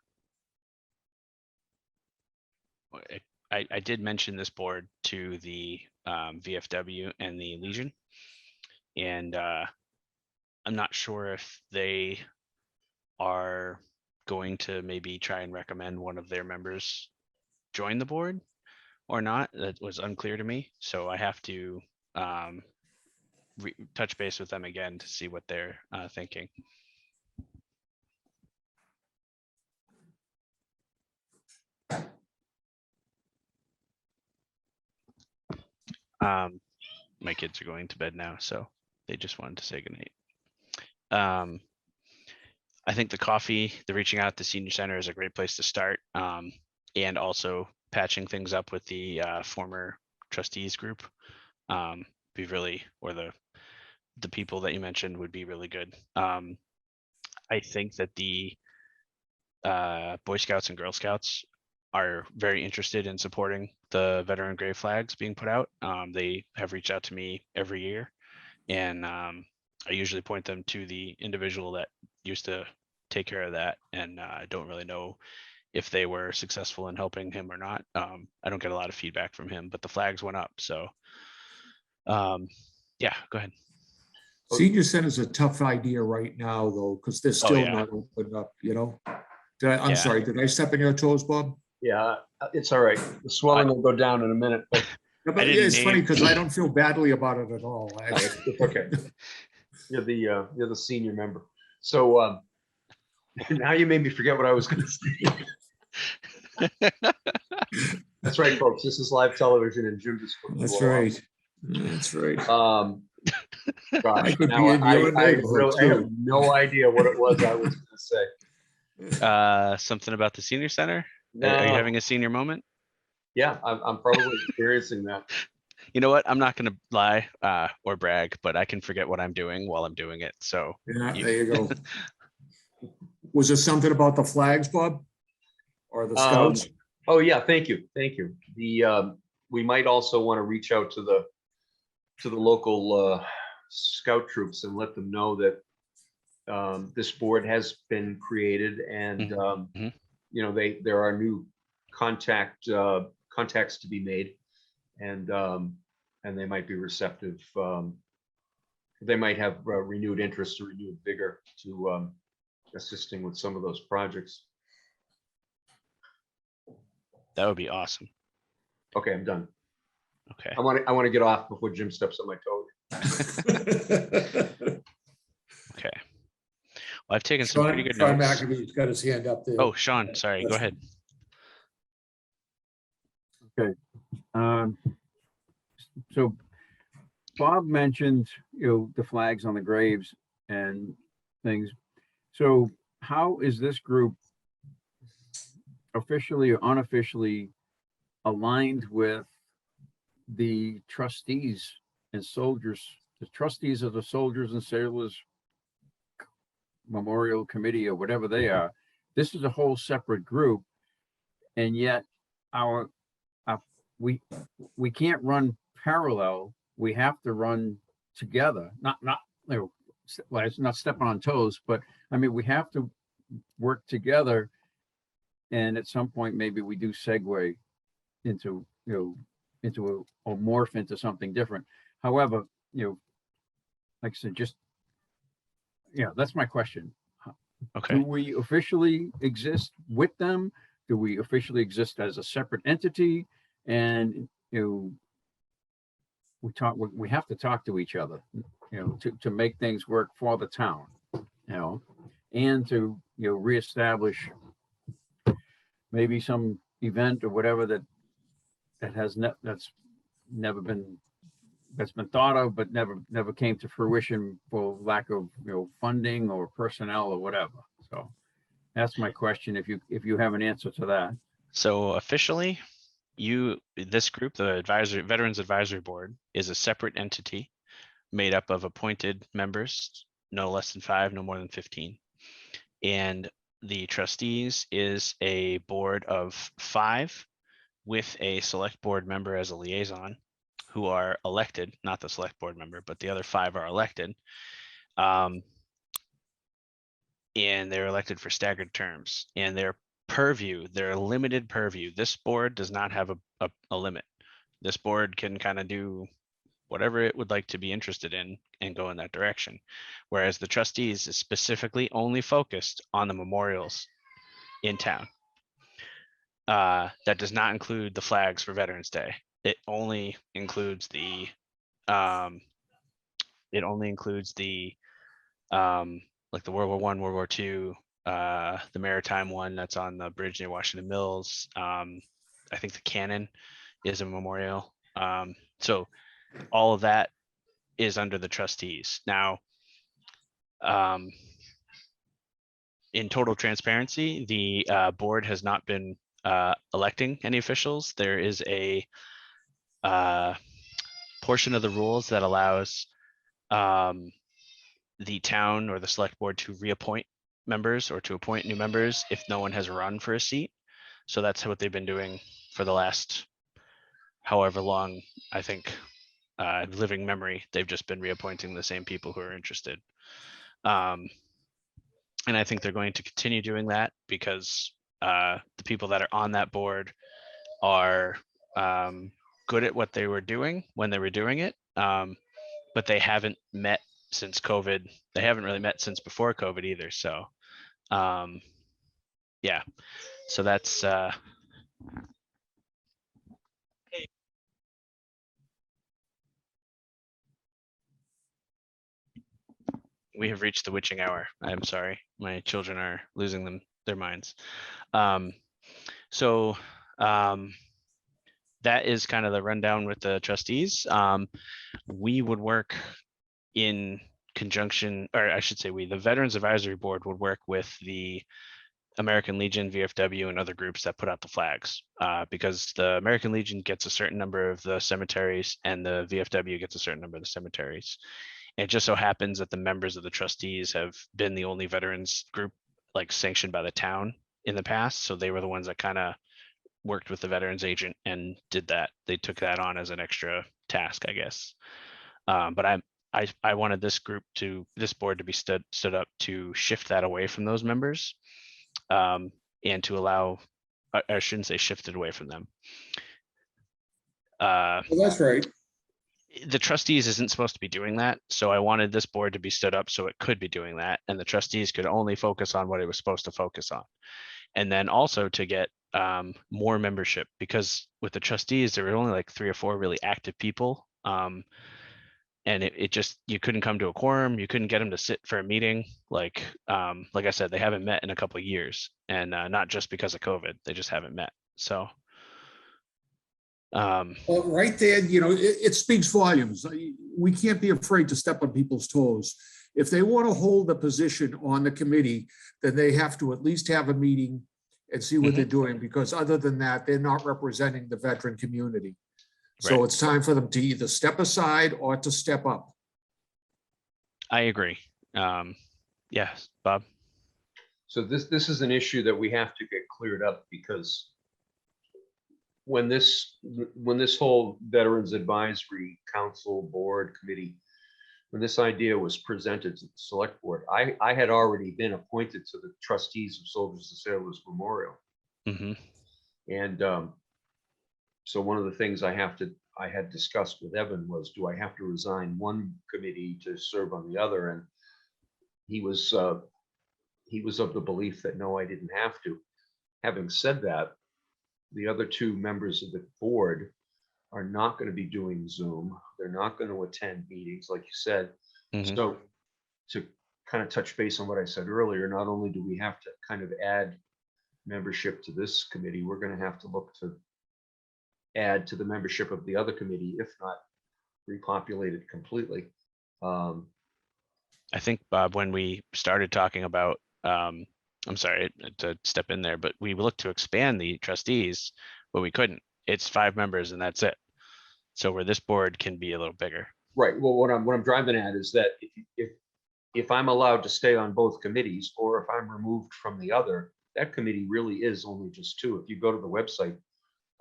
did mention this board to the VFW and the Legion, and I'm not sure if they are going to maybe try and recommend one of their members join the board or not. That was unclear to me, so I have to touch base with them again to see what they're thinking. My kids are going to bed now, so they just wanted to say goodnight. I think the reaching out to Senior Center is a great place to start, and also patching things up with the former trustees group. Be really, or the people that you mentioned would be really good. I think that the Boy Scouts and Girl Scouts are very interested in supporting the veteran grave flags being put out. They have reached out to me every year, and I usually point them to the individual that used to take care of that, and I don't really know if they were successful in helping him or not. I don't get a lot of feedback from him, but the flags went up. So yeah, go ahead. Senior Center's a tough idea right now, though, because they're still yeah. not opened up, you know? I'm sorry, did I step on your toes, Bob? Yeah, it's all right. The swelling will go down in a minute. But Yeah, but yeah, it's funny because I don't feel badly about it at all. it's okay. You're the senior member. So now you made me forget what I was going to say. That's right, folks. This is live television, and Jim just put That's right. That's right. Gosh, could now be in your neighborhood, I have too. no idea what it was I was going to say. Something about the Senior Center. No. Are you having a senior moment? Yeah, I'm probably experiencing that. You know what? I'm not going to lie or brag, but I can forget what I'm doing while I'm doing it. So Yeah, there you go. Was there something about the flags, Bob? Or the scouts? Oh yeah, thank you. The we might also want to reach out to the local scout troops and let them know that this board has been created, and Mhm. you know, there are new contacts to be made, and they might be receptive. They might have renewed interest or renewed vigor to assisting with some of those projects. That would be awesome. Okay, I'm done. Okay. I want to get off before Jim steps on my toes. Okay. Well, I've taken some pretty good Sean notes. McAfee's got his hand up there. Oh, Sean, sorry. Go ahead. So Bob mentioned, the flags on the graves and things. So how is this group officially or unofficially aligned with the trustees and soldiers, the trustees of the Soldiers and Sailors Memorial Committee or whatever they are? This is a whole separate group, and yet our we can't run parallel. We have to run together. Not well, it's not stepping on toes, but I mean we have to work together. And at some point, maybe we do segue into into a morph into something different. However, like I said, just that's my question. Okay. Do we officially exist with them? Do we officially exist as a separate entity? And we have to talk to each other, to make things work for the town, and to reestablish maybe some event or whatever that's been thought of but never came to fruition for lack of funding or personnel or whatever. So that's my question, if you have an answer to that. So officially, this group, the Veterans Advisory Board, is a separate entity made up of appointed members, no less than 5, no more than 15. And the trustees is a board of 5 with a select board member as a liaison, who are elected, not the select board member, but the other 5 are elected. And they're elected for staggered terms, and their limited purview. This board does not have a limit. This board can kind of do whatever it would like to be interested in and go in that direction. Whereas the trustees is specifically only focused on the memorials in town. That does not include the flags for Veterans Day. It only includes the like the World War I, World War II, the maritime one that's on the bridge near Washington Mills. I think the cannon is a memorial. So all of that is under the trustees. Now, in total transparency, the board has not been electing any officials. There is a portion of the rules that allows the town or the select board to reappoint members or to appoint new members if no one has run for a seat. So that's what they've been doing for the last however long, I think, living memory. They've just been reappointing the same people who are interested. And I think they're going to continue doing that because the people that are on that board are good at what they were doing when they were doing it, but they haven't met since COVID. They haven't really met since before COVID either. So yeah, so that's we have reached the witching hour. I'm sorry, my children are losing their minds. So that is kind of the rundown with the trustees. We would work in conjunction, or I should say the Veterans Advisory Board would work with the American Legion, VFW, and other groups that put out the flags, because the American Legion gets a certain number of the cemeteries and the VFW gets a certain number of the cemeteries. And it just so happens that the members of the trustees have been the only veterans group like sanctioned by the town in the past. So they were the ones that kind of worked with the veterans agent and did that. They took that on as an extra task, I guess. But I wanted this board to be stood up to shift that away from those members, and to allow, I shouldn't say shifted away from them. Well, that's right. The trustees isn't supposed to be doing that. So I wanted this board to be stood up so it could be doing that. And the trustees could only focus on what it was supposed to focus on. And then also to get more membership, because with the trustees, there were only like 3 or 4 really active people. And it just, you couldn't come to a quorum. You couldn't get them to sit for a meeting. Like I said, they haven't met in a couple of years, and not just because of COVID, they just haven't met. So. Well, right there, it speaks volumes. We can't be afraid to step on people's toes. If they want to hold a position on the committee, then they have to at least have a meeting and see what they're doing, because other than that, they're not representing the veteran community. So Right. it's time for them to either step aside or to step up. I agree. Yes, Bob. So this is an issue that we have to get cleared up, because when this whole Veterans Advisory Council Board Committee, when this idea was presented to the select board, I had already been appointed to the trustees of Soldiers and Sailors Memorial. Mm-hmm. And so one of the things I had discussed with Evan was, do I have to resign one committee to serve on the other? And he was of the belief that no, I didn't have to. Having said that, the other 2 members of the board are not going to be doing Zoom. They're not going to attend meetings, like you said. Mhm. So to kind of touch base on what I said earlier, not only do we have to kind of add membership to this committee, we're going to have to look to add to the membership of the other committee, if not repopulate it completely. I think, Bob, when we started talking about, I'm sorry to step in there, but we looked to expand the trustees, but we couldn't. It's 5 members and that's it. So where this board can be a little bigger. Right. Well, what I'm driving at is that if I'm allowed to stay on both committees, or if I'm removed from the other, that committee really is only just 2. If you go to the website,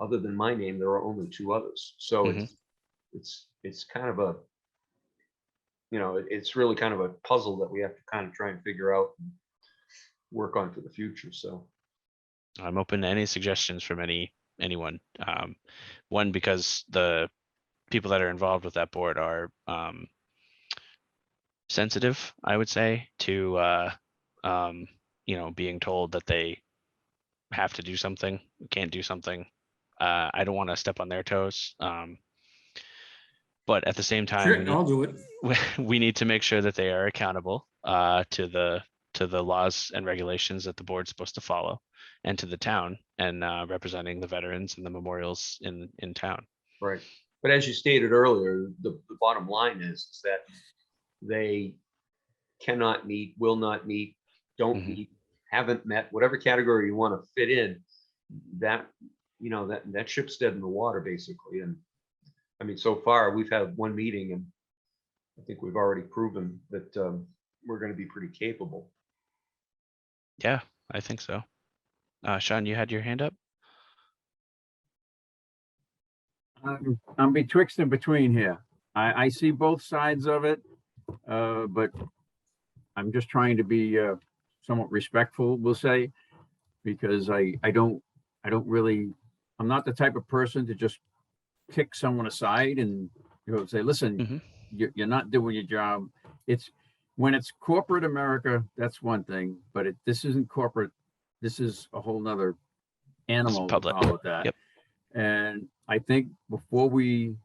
other than my name, there are only 2 others. So it's kind of a, it's really kind of a puzzle that we have to kind of try and figure out and work on for the future. So I'm open to any suggestions from anyone. One, because the people that are involved with that board are sensitive, I would say, to being told that they have to do something, can't do something. I don't want to step on their toes. But at the same time, Sure, I'll do it. we need to make sure that they are accountable to the laws and regulations that the board's supposed to follow, and to the town, and representing the veterans and the memorials in town. right. But as you stated earlier, the bottom line is that they cannot meet, will not meet, don't meet, haven't met, whatever category you want to fit in, that ship's dead in the water, basically. And I mean, so far we've had 1 meeting, and I think we've already proven that we're going to be pretty capable. Yeah, I think so. Sean, you had your hand up? I'm betwixt and between here. I see both sides of it, but I'm just trying to be somewhat respectful, we'll say, because I don't really, I'm not the type of person to just kick someone aside and say, listen, you're not doing your job. It's when it's corporate America, that's one thing, but this isn't corporate. This is a whole nother animal. It's public. Call it that. Yep. And I think before we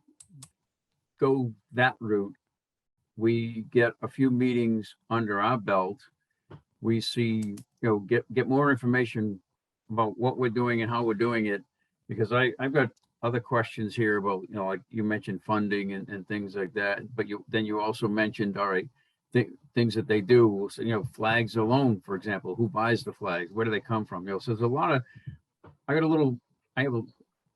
go that route, we get a few meetings under our belt. We see, get more information about what we're doing and how we're doing it. Because I've got other questions here about, like you mentioned funding and things like that. But you also mentioned, all right, things that they do. So, flags alone, for example, who buys the flags? Where do they come from? So there's a lot of,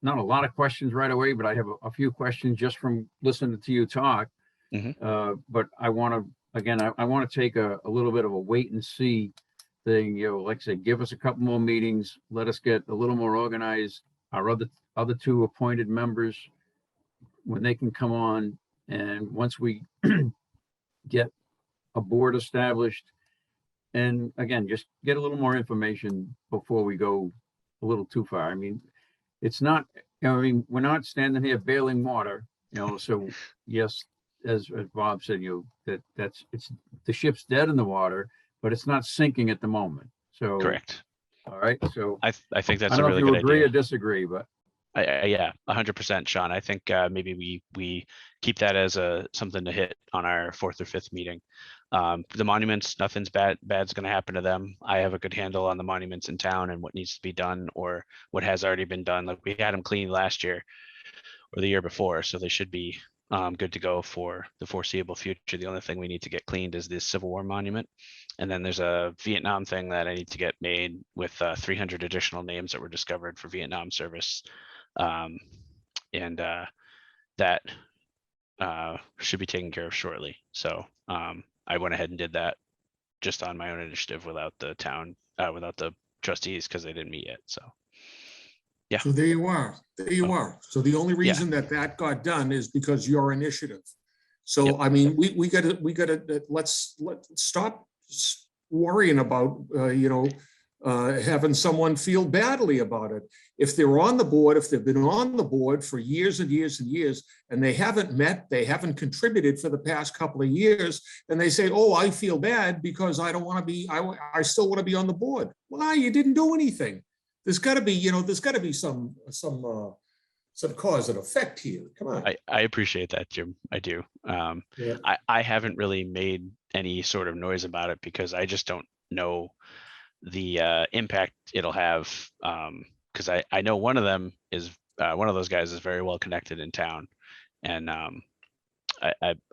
not a lot of questions right away, but I have a few questions just from listening to you talk. But I want to take a little bit of a wait and see thing, like I said, give us a couple more meetings, let us get a little more organized. Our other 2 appointed members, when they can come on, and once we get a board established. And again, just get a little more information before we go a little too far. I mean, it's not, I mean, we're not standing here bailing water, so yes, as Bob said, it's the ship's dead in the water, but it's not sinking at the moment. So, Correct. all right, so I think I that's don't a know really if you good agree idea. or disagree, but Yeah, 100%, Sean. I think maybe we keep that as something to hit on our 4th or 5th meeting. The monuments, nothing's bad's going to happen to them. I have a good handle on the monuments in town and what needs to be done or what has already been done. Like we had them cleaned last year or the year before, so they should be good to go for the foreseeable future. The only thing we need to get cleaned is this Civil War monument. And then there's a Vietnam thing that I need to get made with 300 additional names that were discovered for Vietnam service. That should be taken care of shortly. So I went ahead and did that just on my own initiative without the town, without the trustees because they didn't meet yet. So yeah. So there you are. There you are. So the only reason that got done is because your initiative. So, Yep. I mean, we gotta, let's stop worrying about, having someone feel badly about it. If they're on the board, if they've been on the board for years and years and years, and they haven't met, they haven't contributed for the past couple of years, and they say, oh, I feel bad because I don't want to be, I still want to be on the board. Well, you didn't do anything. There's got to be, there's got to be some cause and effect here. Come on. I appreciate that, Jim. I do. Yeah. I haven't really made any sort of noise about it because I just don't know the impact it'll have. Because I know one of them is one of those guys is very well connected in town, and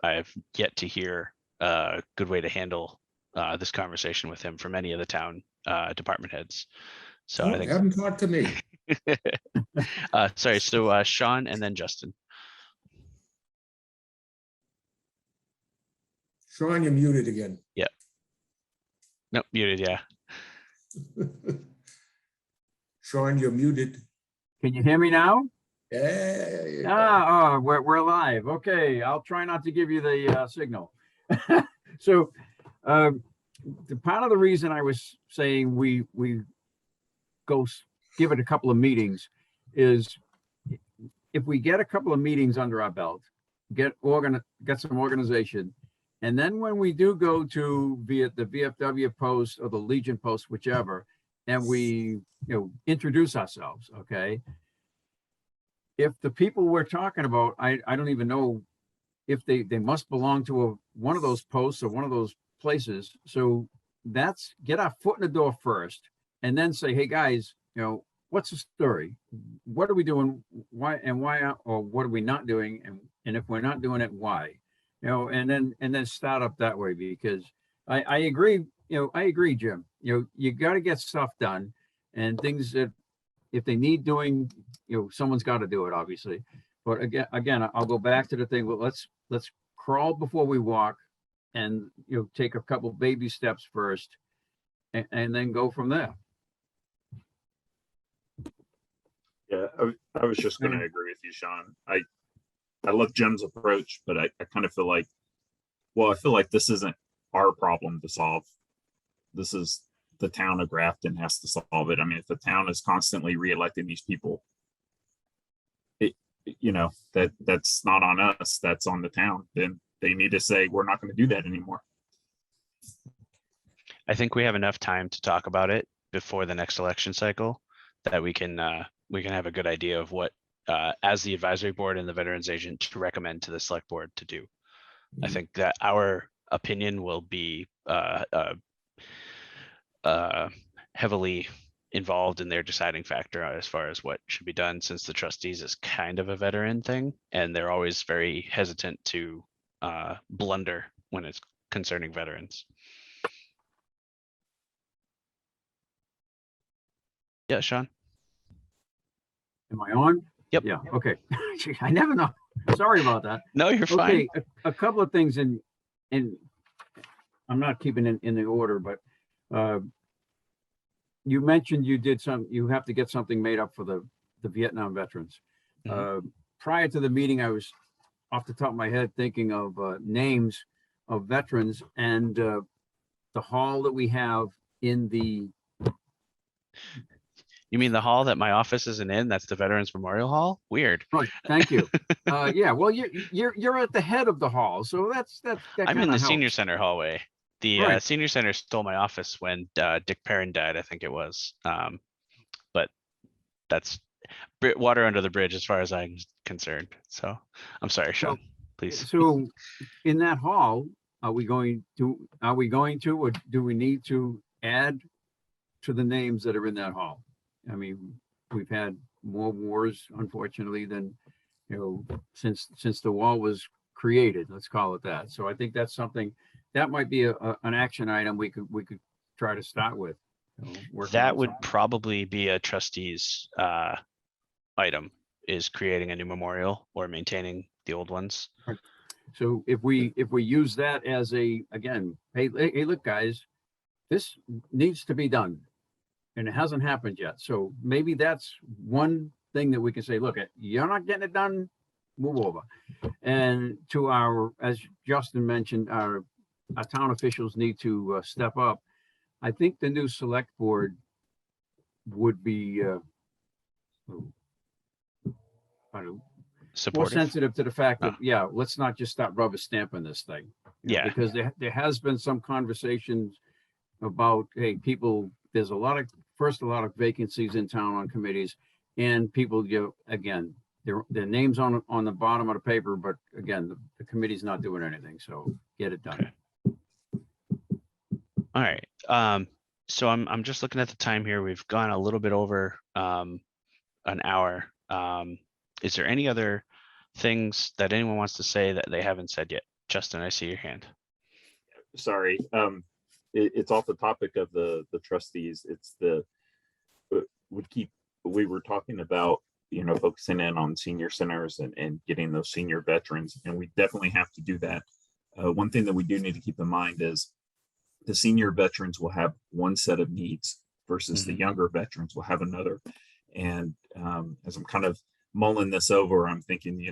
I've yet to hear a good way to handle this conversation with him from any of the town department heads. So I think haven't talked to me. sorry. So Sean and then Justin. Sean, you're muted again. Yeah. Nope, muted. Yeah. Sean, you're muted. can you hear me now? Yeah. We're live. Okay, I'll try not to give you the signal. So the part of the reason I was saying we go give it a couple of meetings is if we get a couple of meetings under our belt, get some organization, and then when we do go to the VFW post or the Legion post, whichever, and we introduce ourselves, okay? If the people we're talking about, I don't even know if they must belong to one of those posts or one of those places. So that's get our foot in the door first, and then say, hey guys, what's the story? What are we doing? Why, or what are we not doing? And if we're not doing it, why? And then start up that way, because I agree, I agree, Jim. You got to get stuff done, and things that if they need doing, someone's got to do it, obviously. But again, I'll go back to the thing. Well, let's crawl before we walk, and take a couple baby steps first, and then go from there. Yeah, I was just going to agree with you, Sean. I love Jim's approach, but I kind of feel like, I feel like this isn't our problem to solve. This is the town of Grafton has to solve it. I mean, if the town is constantly re-electing these people, that's not on us, that's on the town. Then they need to say, we're not going to do that anymore. I think we have enough time to talk about it before the next election cycle that we can have a good idea of what, as the advisory board and the veterans agent, to recommend to the select board to do. I think that our opinion will be heavily involved in their deciding factor as far as what should be done, since the trustees is kind of a veteran thing, and they're always very hesitant to blunder when it's concerning veterans. Yeah, Sean. Am I on? Yep. Yeah. Okay. I never know. Sorry about that. No, you're fine. Okay. A couple of things, and I'm not keeping it in the order, but you mentioned you have to get something made up for the Vietnam veterans. Mhm. Prior to the meeting, I was off the top of my head thinking of names of veterans and the hall that we have in the, You mean the hall that my office isn't in? That's the Veterans Memorial Hall? Weird. right, thank you. Yeah, well, you're at the head of the hall, so that I'm in kind the of senior helps. center hallway. The Right. senior center stole my office when Dick Perrin died, I think it was. But that's water under the bridge as far as I'm concerned. So I'm sorry, Sean, please. So in that hall, are we going to, or do we need to add to the names that are in that hall? I mean, we've had more wars, unfortunately, than, since the wall was created, let's call it that. So I think that's something that might be an action item we could try to start with. Working That on would something. probably be a trustee's item, is creating a new memorial or maintaining the old ones. So if we use that as again, hey, look, guys, this needs to be done. And it hasn't happened yet. So maybe that's one thing that we can say, look, you're not getting it done, move over. And to as Justin mentioned, our town officials need to step up. I think the new select board would be more Supportive. sensitive to the fact that, Oh. yeah, let's not just start rubber stamping this thing. Yeah. Because there has been some conversations about, hey, people, there's a lot of vacancies in town on committees, and people, again, their names on the bottom of the paper, but again, the committee's not doing anything, so get it done. Okay. All right. So I'm just looking at the time here. We've gone a little bit over an hour. Is there any other things that anyone wants to say that they haven't said yet? Justin, I see your hand. Sorry. It's off the topic of the trustees. It's we were talking about, focusing in on senior centers and getting those senior veterans, and we definitely have to do that. One thing that we do need to keep in mind is the senior veterans will have one set of needs versus the younger veterans will have another. And as I'm kind of mulling this over, I'm thinking,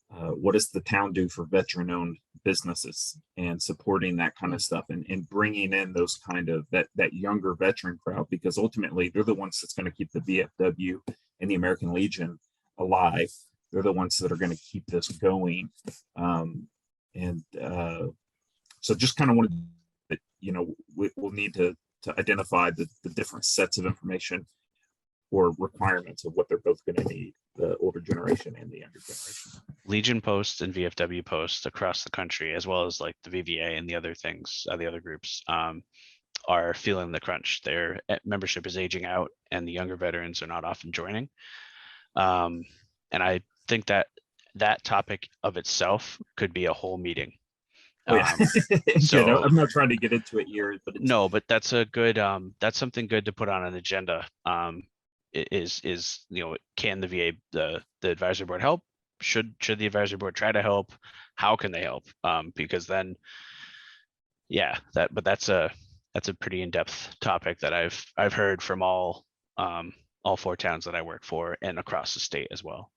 what does the town do for veteran-owned businesses and supporting that kind of stuff, and bringing in those kind of that younger veteran crowd, because ultimately they're the ones that's going to keep the VFW and the American Legion alive. They're the ones that are going to keep this going. So just kind of wanted that, we'll need to identify the different sets of information or requirements of what they're both going to need, the older generation and the younger generation. Legion posts and VFW posts across the country, as well as like the VVA and the other things, the other groups, are feeling the crunch. Their membership is aging out, and the younger veterans are not often joining. And I think that topic of itself could be a whole meeting. Oh, yeah. So I'm not trying to get into it here, but no, but that's a good, that's something good to put on an agenda. Is can the VA, the advisory board help? Should the advisory board try to help? How can they help? Because then, yeah, that's a pretty in-depth topic that I've heard from all 4 towns that I work for and across the state as well.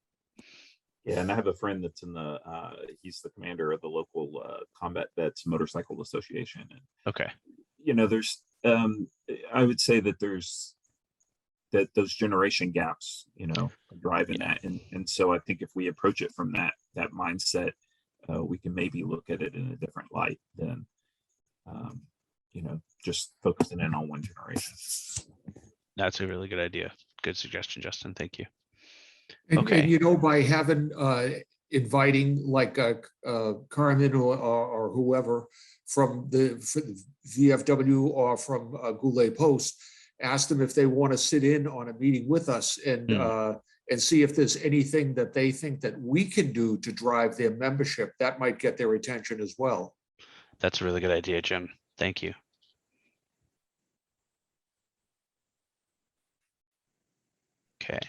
Yeah, and I have a friend that's in he's the commander of the local Combat Vets Motorcycle Association. And, okay. There's, I would say that there's those generation gaps, driving that. And so I think if we approach it from that mindset, we can maybe look at it in a different light than, just focusing in on one generation. That's a really good idea. Good suggestion, Justin. Thank you. And, Okay. and by having, inviting like Carmen or whoever from the VFW or from Goulet Post, ask them if they want to sit in on a meeting with us and see if there's anything that they think that we can do to drive their membership. That might get their attention as well. That's a really good idea, Jim. Thank you. Okay.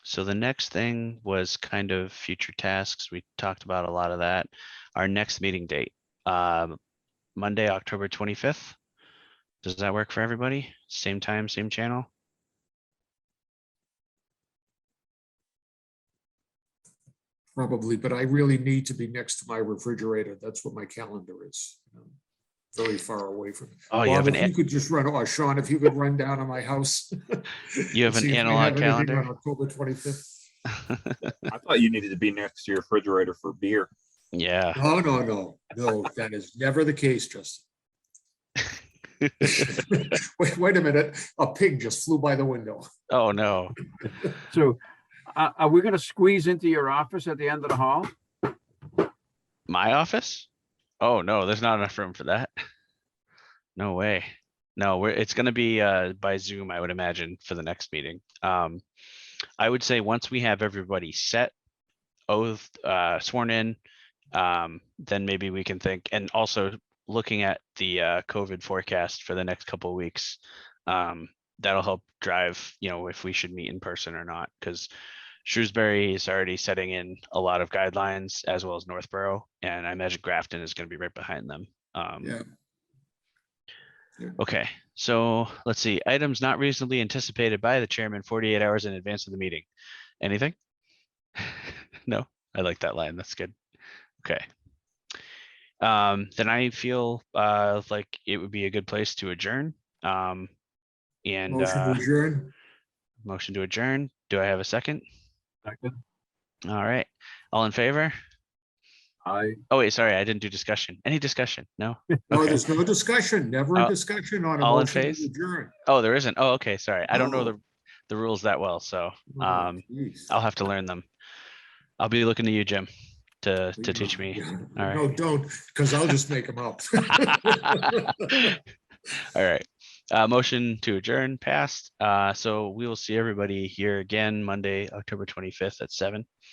So the next thing was kind of future tasks. We talked about a lot of that. Our next meeting date, Monday, October 25th. Does that work for everybody? Same time, same channel? Probably, but I really need to be next to my refrigerator. That's what my calendar is. Very far away from it. Oh, you Bob, have if you could just run, or Sean, if you could run down to my house. You have and an see if I analog have anything calendar? On October 25th. I thought you needed to be next to your refrigerator for beer. Yeah. No, that is never the case, Justin. Wait a minute, a pig just flew by the window. Oh, no. So are we gonna squeeze into your office at the end of the hall? My office? Oh, no, there's not enough room for that. No way. No, it's gonna be by Zoom, I would imagine, for the next meeting. I would say once we have everybody set, oath, sworn in, then maybe we can think, and also looking at the COVID forecast for the next couple of weeks. That'll help drive, if we should meet in person or not, because Shrewsbury is already setting in a lot of guidelines, as well as Northborough, and I imagine Grafton is going to be right behind them. Yeah. Okay, so let's see. Items not reasonably anticipated by the chairman 48 hours in advance of the meeting. Anything? No, I like that line. That's good. Okay. Then I feel like it would be a good place to adjourn. And Motion to adjourn. motion to adjourn. Do I have a second? Second. All right. All in favor? Oh, wait, sorry, I didn't do discussion. Any discussion? No? No, Okay. there's no discussion, never a Oh, discussion on a all in motion to phase? adjourn. Oh, there isn't. Oh, okay, sorry. I don't know No. the rules that well, so Oh, geez. I'll have to learn them. I'll be looking to you, Jim, to teach me. Yeah. All No, right. don't, because I'll just make them up. All right. Motion to adjourn passed. So we will see everybody here again Monday, October 25th at 7.